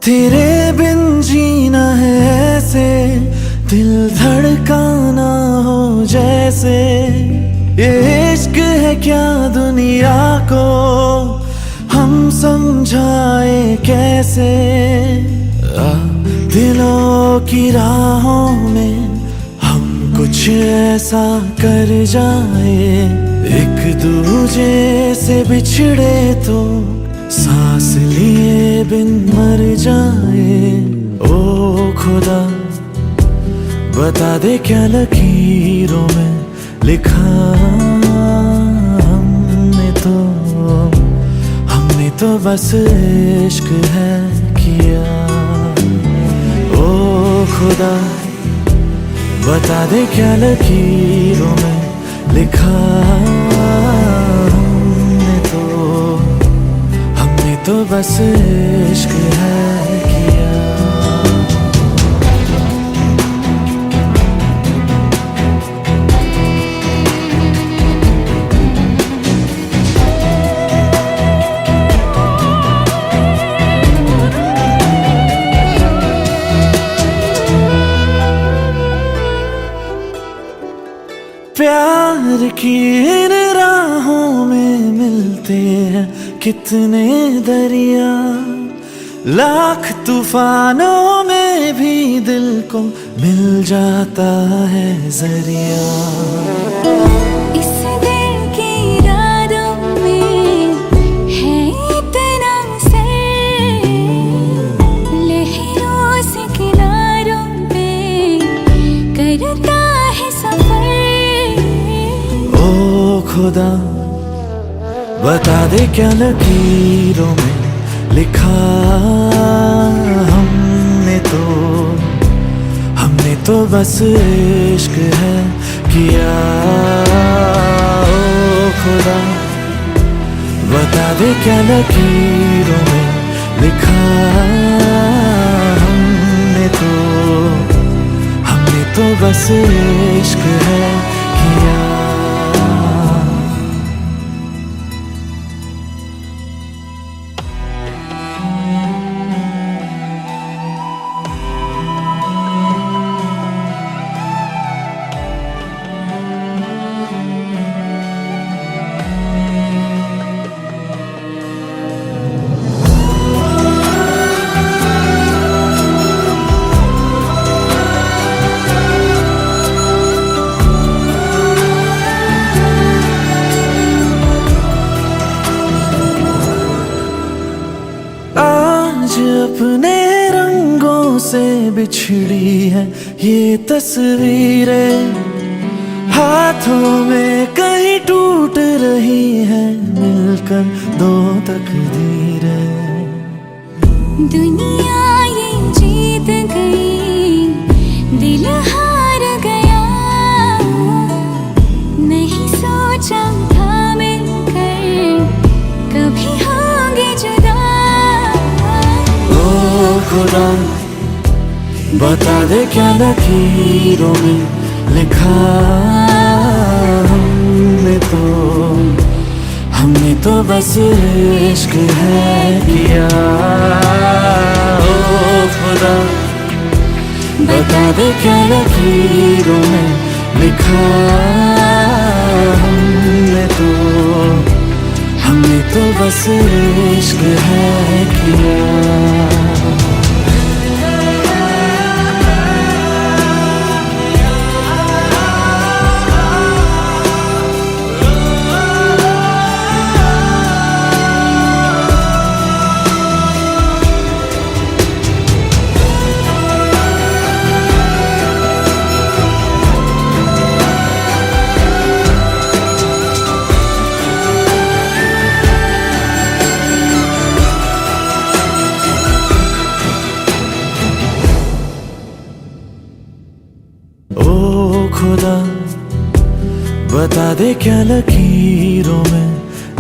तेरे बिन जीना है ऐसे, दिल धड़काना हो जैसे। ये इश्क है क्या दुनिया को, हम समझाए कैसे। दिलों की राहों में हम कुछ ऐसा कर जाए, एक दूजे से बिछड़े तो सांस लिए बिन मर जाए। ओ खुदा बता दे क्या लकीरों में लिखा हमने तो बस इश्क है किया। ओ खुदा बता दे क्या लकीरों में लिखा तो बस इश्क है किया। प्यार की इन राहों में मिलते हैं कितने दरिया, लाख तूफानों में भी दिल को मिल जाता है जरिया। इस दिल की रातों में है इतना सर, लहरों से किनारों पे करता है सफर। ओ खुदा बता दे क्या लकीरों में लिखा हमने तो बस इश्क है किया। ओ खुदा बता दे क्या लकीरों में लिखा हमने तो बस इश्क है किया। अपने रंगों से बिछड़ी है ये तस्वीरें, हाथों में कहीं टूट रही है मिलकर दो तकदीरें। दुनिया ये जीत गई, दिल हार गया, नहीं सोचा था मिलकर कभी होंगे जुदा। खुदा बता दे क्या लकीरों में लिखा हमने तो बस इश्क है किया। ओ खुदा बता दे क्या लकीरों में लिखा तो हमने तो बस इश्क है किया। ओ खुदा बता दे क्या लकीरों में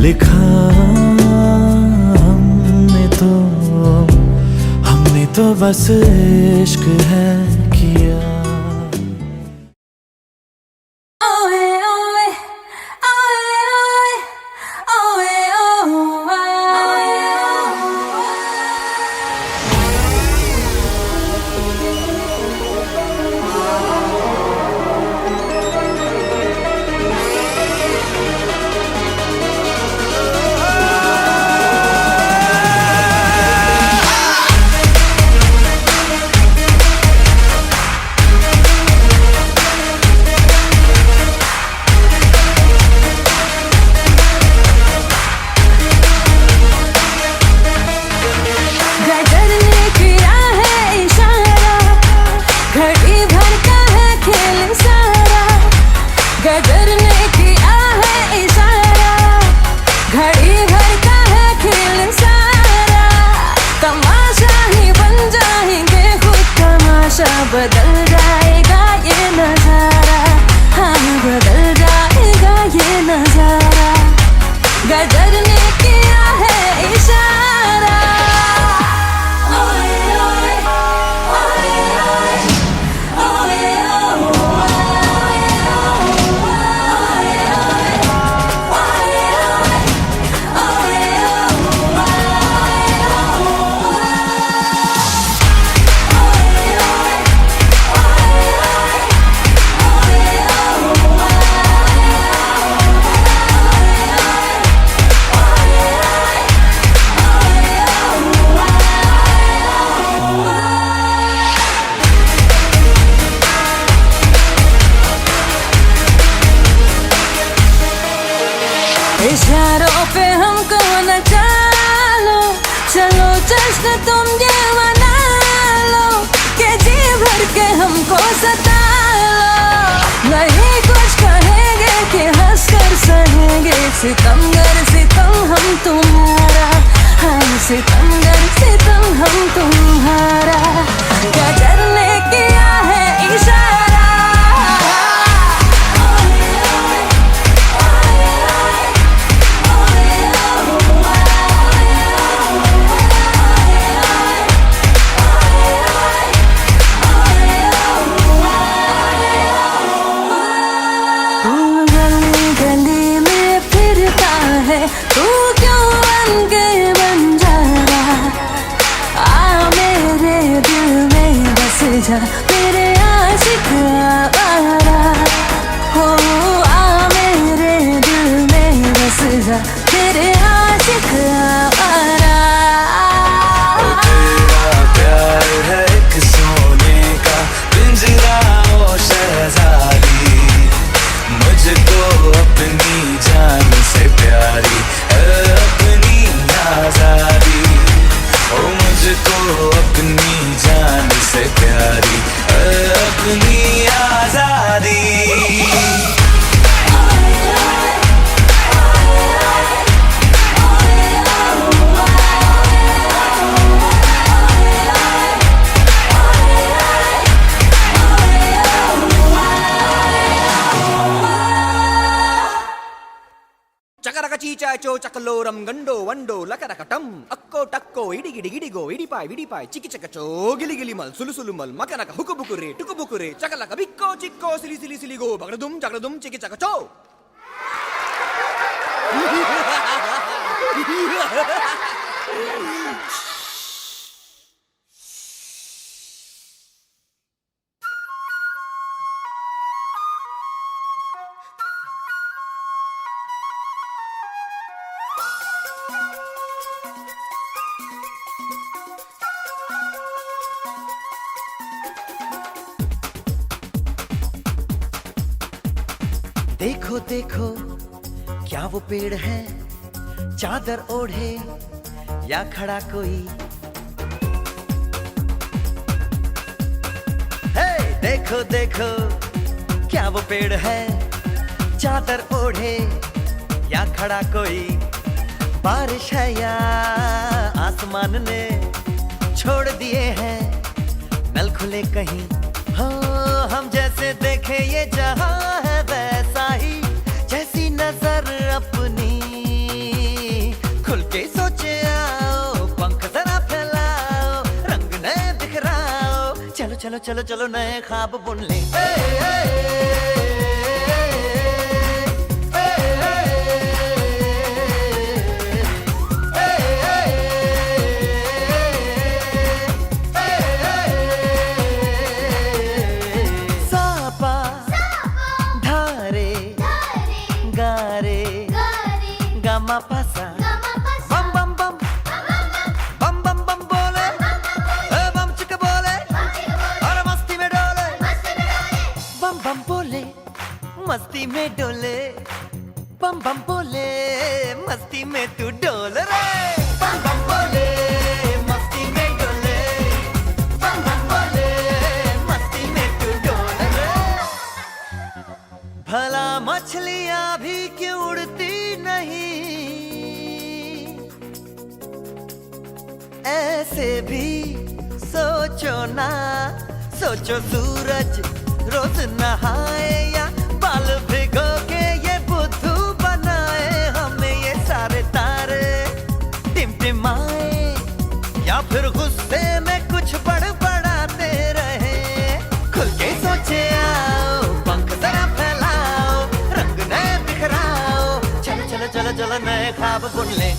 लिखा हमने तो बस इश्क है किया। ओए ओए ओए ओए ओए गदर ने किया है इशारा, घड़ी भर का है खेल सारा। गदर ने किया है इशारा, घड़ी भर का है खेल सारा। तमाशा ही बन जाएंगे खुद तमाशा, बदल जाएगा ये नजारा। हाँ बदल जाएगा ये नजारा। गदर ने किया है इशारा। ओए ओए ओए ओए इशारों पे हमको नचा लो, चलो जश्न तुम ये मना लो, कि जी भर के हमको सता लो। नहीं कुछ कहेंगे कि हंस कर सहेंगे, सितमगर सितम हम तुम्हारा। हाँ सितमगर सितम हम तुम्हारा। गदर ने किया है इशारा। तू क्यों बन के बंजारा, आ मेरे दिल में बस जा मेरे आशिक आवारा। हो आ मेरे दिल में बस जा मेरे आशिक आवारा। तेरा प्यार है एक सोने का पिंजरा ओ शहजादी, मुझको अपनी जान से प्यारी है अपनी आजादी। ओ मुझको अपनी जान से प्यारी है अपनी आजादी। చకరక చీచాచో చకలోరం గండో వండో లకరకటం అక్కో టక్కో ఇడిగిడి గిడిగో ఇడిపాయ్ విడిపాయ్ చికిచకచో గిలిగిలి మల్ సులుసులు మల్ మకనక హుకుబుకురే టుకుబుకురే చకలక బిక్కో చిక్కో సిలి సిలి సిలిగో బగడదుం జగడదుం చికిచకచో. देखो देखो क्या वो पेड़ है, चादर ओढ़े या खड़ा कोई। हे देखो देखो क्या वो पेड़ है, चादर ओढ़े या खड़ा कोई। बारिश है या आसमान ने छोड़ दिए हैं नल खुले कहीं। हो हम जैसे देखे ये जहां है वैसा ही, जैसी नजर अपनी खुल के सोचे आओ। पंख जरा फैलाओ, रंग नए बिखराओ, चलो चलो चलो चलो नए ख्वाब बुन ले। गामा पासा बम बम बम बम बम बम बोले, बम चिक बोले और मस्ती में डोले। बम बम बोले मस्ती में डोले, बम बम बोले मस्ती में तू डोल रे। बम बम बोले मस्ती में डोले, बम बम बोले मस्ती में तू डोल रे। भला मछलियां भी क्यों उड़ती नहीं, ऐसे भी सोचो ना। सोचो सूरज रोज नहाए या बाल भिगो के ये बुद्धू बनाए। हमें ये सारे तारे टिमटिमाए या फिर गुस्से में कुछ बड़बड़ाते रहे। खुल के सोचे आओ, पंख जरा फैलाओ, रंग नए बिखराओ, चलो चलो चलो चलो नए ख्वाब बुन ले।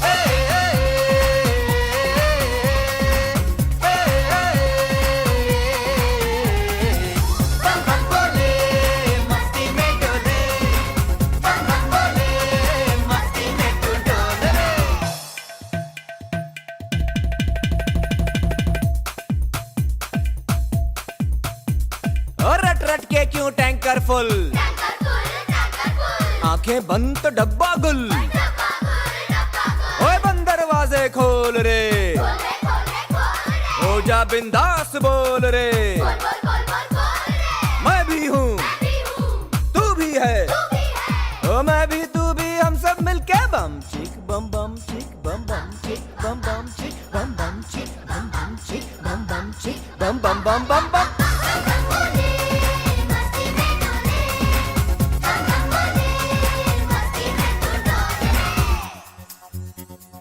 रट रट के क्यों टैंकर फुल, आंखें बंद तो डब्बा गुल। ओए बंद दरवाजे खोल रे, हो जा बिंदास बोल रे। मैं भी हूँ तू भी है, ओ मैं भी तू भी, हम सब मिलके बम चिक बम बम चिक बम बम चिक बम बम चिक बम बम चिक बम बम चिक बम बम चिक बम बम बम बम बम।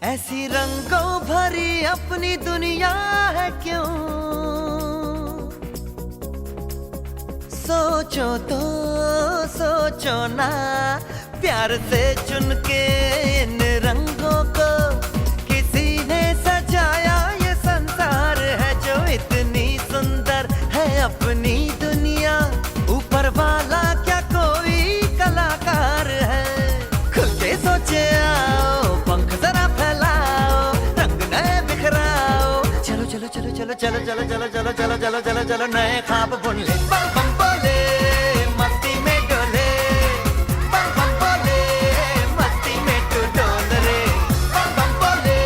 ऐसी रंगों भरी अपनी दुनिया है क्यों, सोचो तो सोचो ना। प्यार से चुन के इन रंगों को किसी ने सजाया। ये संसार है जो इतनी सुंदर है अपनी दुनिया। ऊपर वाला क्या कोई कलाकार है, खुल के सोचे आओ, पंख जरा फैलाओ, रंग नए बिखराओ, चलो चलो चलो चलो चलो चलो चलो चलो चलो चलो चलो चलो नए ख्वाब बुन ले। बम बम बोले मस्ती में डोले, बम बम बोले मस्ती में तू डोल रे। बम बम बोले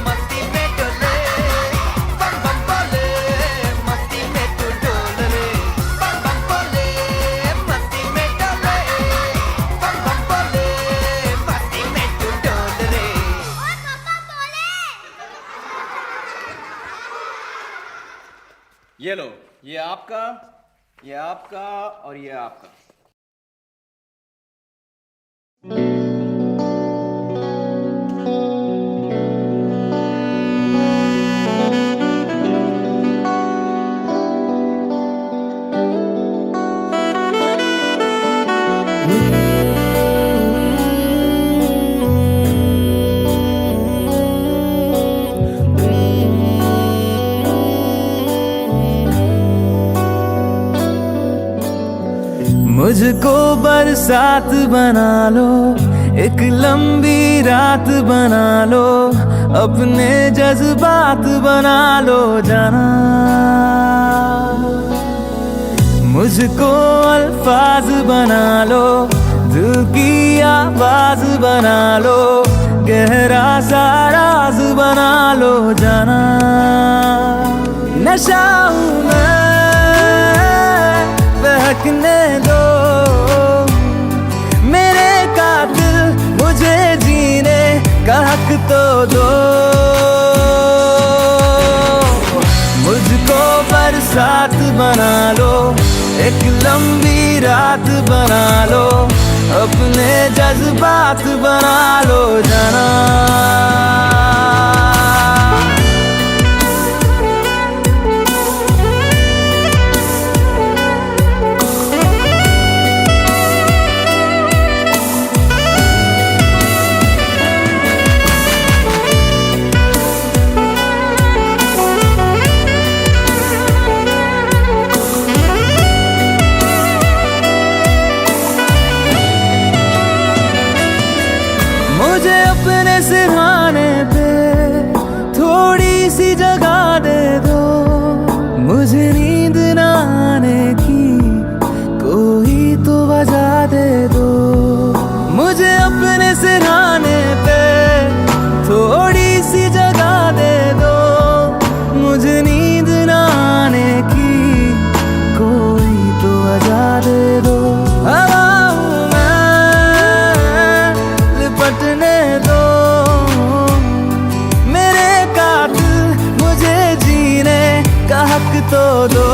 मस्ती में डोले, बम बम बोले मस्ती में तू डोल रे। बम बम बोले मस्ती में डोले, बम बम बोले मस्ती में तू डोल रे। ये लो, ये आपका, ये आपका और ये आपका। मुझको बरसात बना लो, एक लंबी रात बना लो, अपने जज्बात बना लो जाना। मुझको अल्फाज बना लो, दिल की आवाज बना लो, गहरा सा राज बना लो जाना। नशा हूँ मैं, बहकने दो मेरे कातिल, मुझे जीने का हक तो दो। मुझको बरसात बना लो, एक लंबी रात बना लो, अपने जज्बात बना लो जाना। मुझे अपने सिरहाने पे थोड़ी सी जगह दे दो, मुझे नींद न आने की कोई तो वजह दे दो। मुझे अपने सिरहाने पे थोड़ी सी जगह दे दो, मुझे नींद न आने की कोई तो वजह दे दो। हवा हूँ मैं, लिपटने दो मेरे कातिल, मुझे जीने का हक तो दो।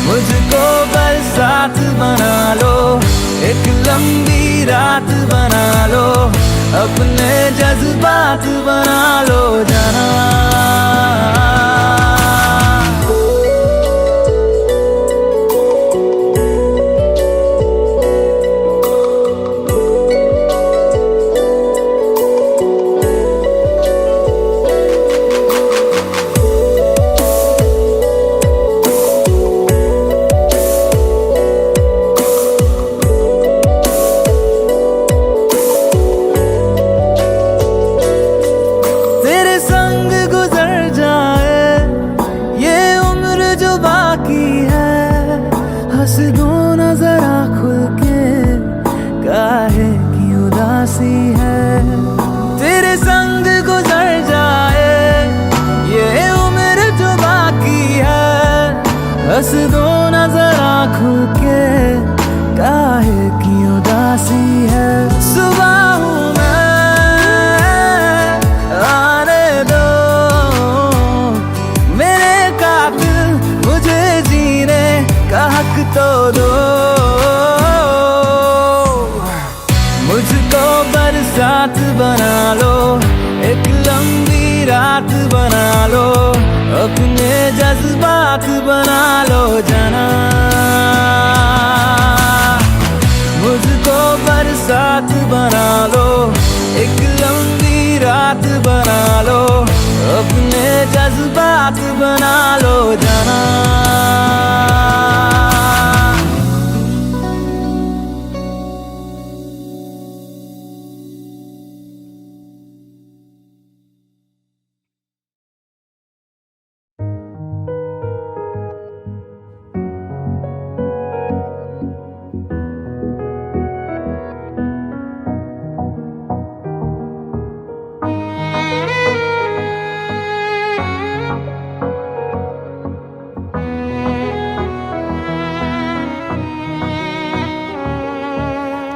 मुझको बरसात बना लो, एक लंबी रात बना लो, अपने जज्बात बना लो जाना। तेरे संग गुजर जाए ये उम्र जो बाकी है, हंस दो ना जरा खुल के, काहे की उदासी है। तेरे संग गुजर जाए ये उम्र जो बाकी है, हंस दो ना जरा खुल के, काहे की उदासी है। सुबह हूँ हक तो दो। मुझको बरसात बना लो, एक लंबी रात बना लो, अपने जज्बात बना लो जाना। मुझको बरसात बना लो, एक लंबी रात बना लो, अपने जज्बात बना लो जाना।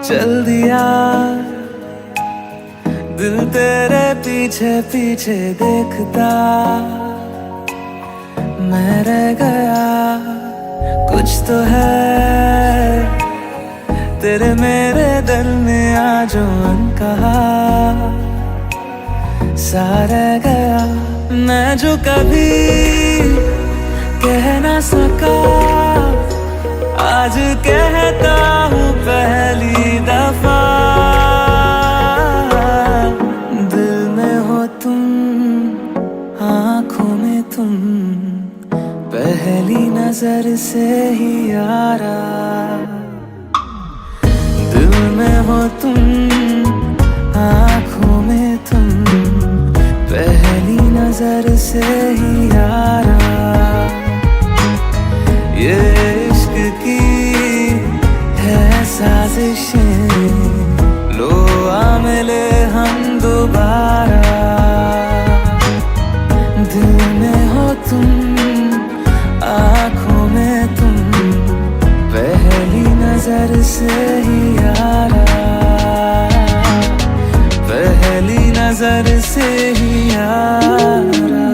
चल दिया दिल तेरे पीछे पीछे देखता, मैं रह गया कुछ तो है तेरे मेरे दिल में आज अनकहा सा रह गया। मैं जो कभी कह ना सका आज कहता हूँ पहली दफा। दिल में हो तुम, आँखों में तुम, पहली नजर से ही यारा। दिल में हो तुम, आँखों में तुम, पहली नजर से ही यारा। ये इश्क की साजिशें, लो आ मिले हम दोबारा। दिल में हो तुम, आँखों में तुम, पहली नजर से ही यारा, पहली नजर से ही यारा।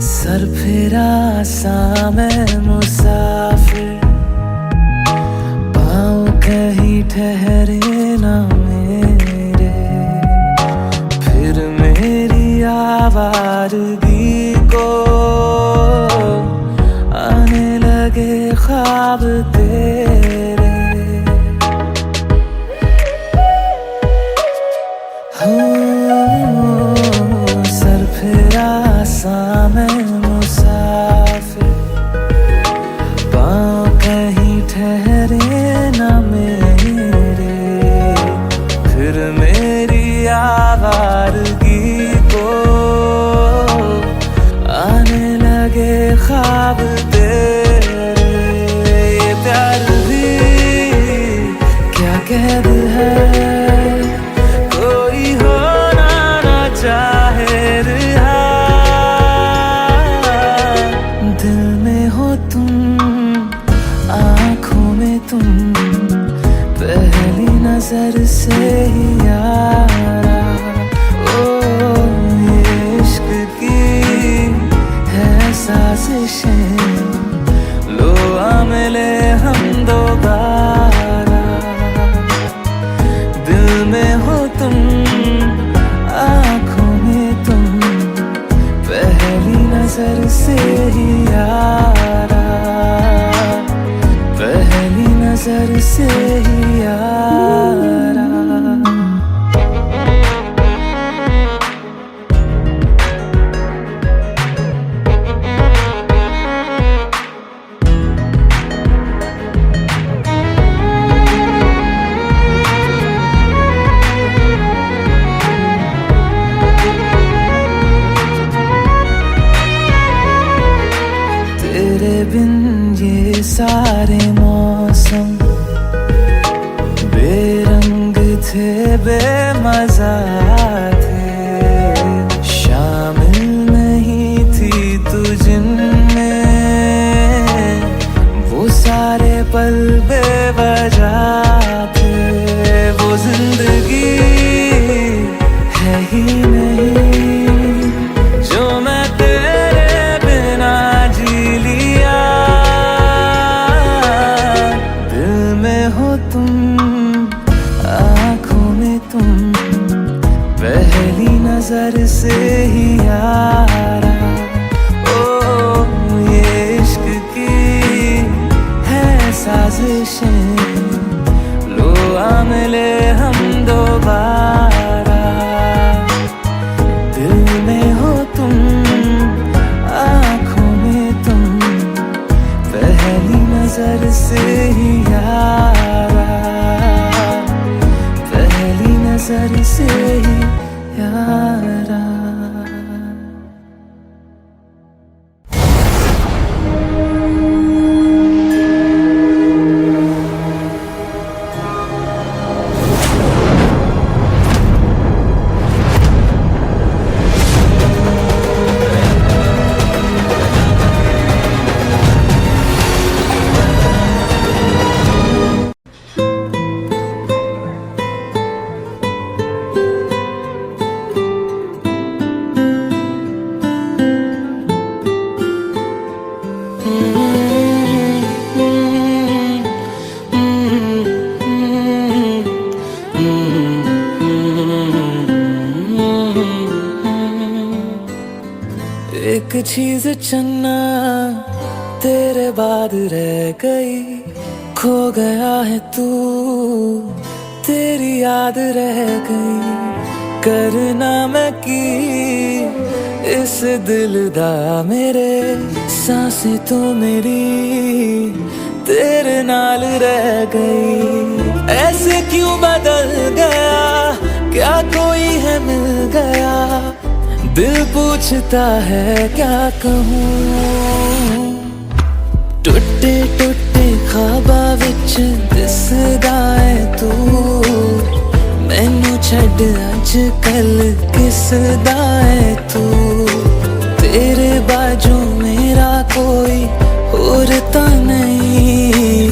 सर फिरा सा मैं मुसाफिर, पाँव कहीं ठहरे ना मेरे, फिर मेरी आवारगी को आने लगे ख्वाब तेरे। हो सर फिरा सा मैं मुसाफिर, पाँव कहीं ठहरे ना मेरे, फिर मेरी आवारगी को आने लगे ख्वाब तेरे। ये प्यार भी क्या कैद है, कोई होना ना चाहे रिहा। दिल में हो तुम, आँखों में तुम, पहली नजर से ही यारा। ओ ये इश्क की है साजिशें, लो आ मिले हम दोबारा। दिल में हो तुम, आँखों में तुम, पहली नजर से ही यारा, पहली नजर से ही यारा। तेरे बिन ये सारे मौसम बेरंग थे, बेमजा थे, शामिल नहीं थी तू जिनमें, वो सारे पल बेवजह थे। वो जिंदगी है ही नहीं जो मैं तेरे बिना जी लिया। दिल में हो तुम, आँखों में तुम, पहली नजर से ही यारा। ओ ये इश्क की है साजिशें, लो आ मिले हम दोबारा। दिल में हो तुम, आँखों में तुम, पहली नजर से ही यारा, पहली नजर से ही यारा। एक चीज चन्ना तेरे बाद रह गई, खो गया है तू, तेरी याद रह गई। करना मैं की इस दिल दा मेरे सांसें तो मेरी तेरे नाल रह गई। ऐसे क्यों बदल गया, क्या कोई है मिल गया, दिल पूछता है क्या कहूँ। टुटे टुटे ख्वाबा विच दिसदा है तू, मैनू छड़ अज कल किसदा है तू। तेरे बाजू मेरा कोई और तो नहीं,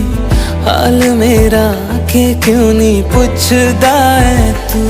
हाल मेरा के क्यों नहीं पूछदा है तू।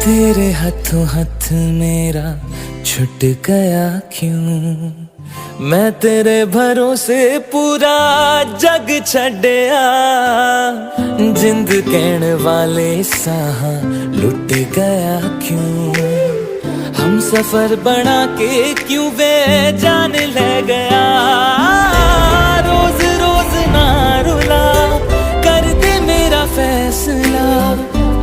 तेरे हाथों हाथ मेरा छुट गया क्यों, मैं तेरे भरोसे पूरा जग छड़या। जिंद कहण वाले साह लुट गया क्यों, हम सफर बना के क्यों बेजान ले गया। रोज रोज ना रुला, कर दे मेरा फैसला,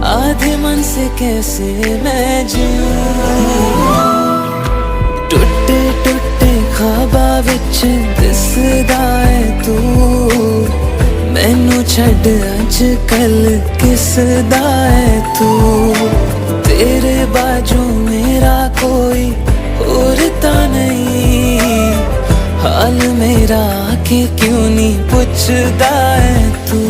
आधे मन से कैसे मैं जीऊं। टुटे टुटे ख्वाबा विच दिसदा है तू, मैनू छड़ अज कल किसदा है तू। तेरे बाजू मेरा कोई और तो नहीं, हाल मेरा के क्यों नहीं पूछदा है तू।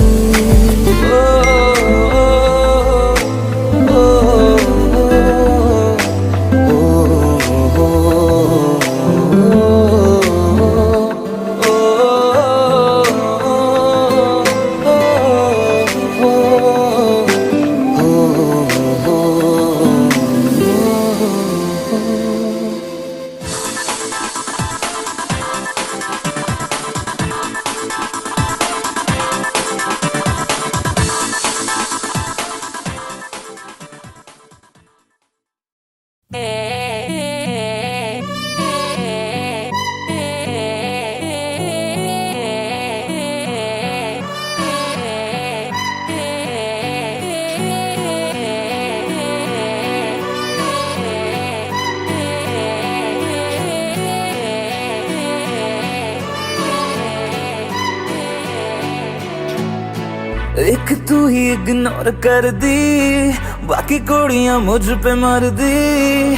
एक तू ही इग्नोर कर दी, बाकी कुड़ियां मुझ पे मर दी।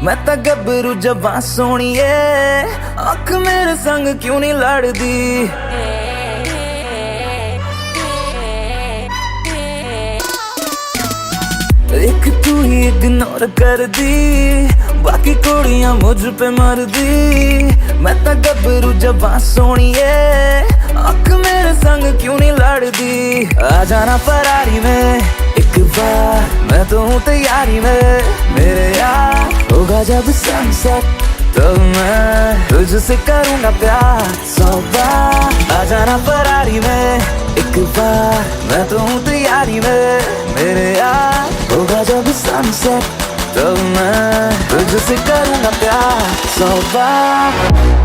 मैं तो गबरू जबां सोनिए, अख मेरे संग क्यों नहीं लड़दी। एक तू ही इग्नोर कर दी, बाकी कुड़ियां मुझ पे मर दी। मैं तो गबरू जबां सोनिए, अख मेरे संग क्यों नहीं लड़दी। आ जाना फरारी में एक बार, मैं तो हूँ तैयारी में मेरे यार। होगा जब सनसेट तो मैं तुझसे करूँगा प्यार 100 बार। आ जाना फरारी में एक बार, मैं तो हूँ तैयारी में मेरे यार। होगा जब सनसेट तो मैं तुझसे करूँगा प्यार 100 बार।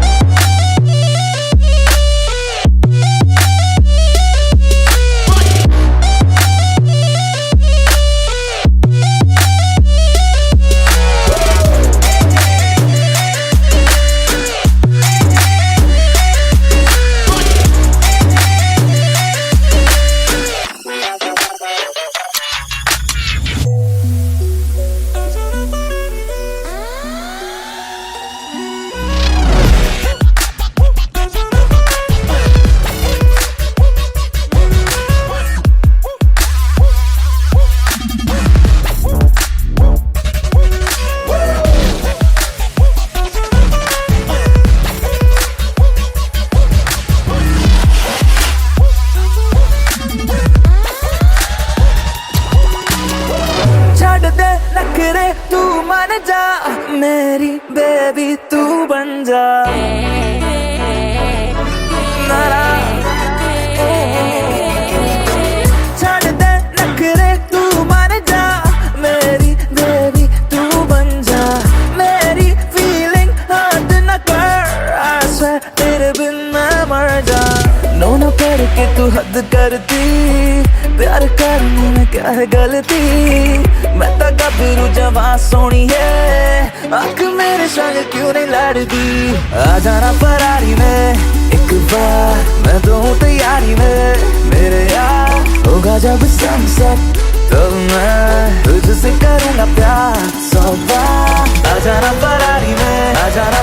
मान जा मेरी बेबी तू बन जा नारा छड़ दे नखरे तू मान जा मेरी बेबी तू बन जा मेरी फीलिंग हद न कर I swear तेरे बिन मैं मर जा नो न करके तू हद करती प्यार करने में क्या है गलती मैं तो गबरू जवां सोनी है आँख मेरे संग क्यों नहीं लड़ती आ जाना फरारी में एक बार मैं तो हूँ तैयारी में मेरे यार होगा जब सनसेट तो मैं तुझसे करूँगा प्यार 100 बार आ जाना फरारी में आ जाना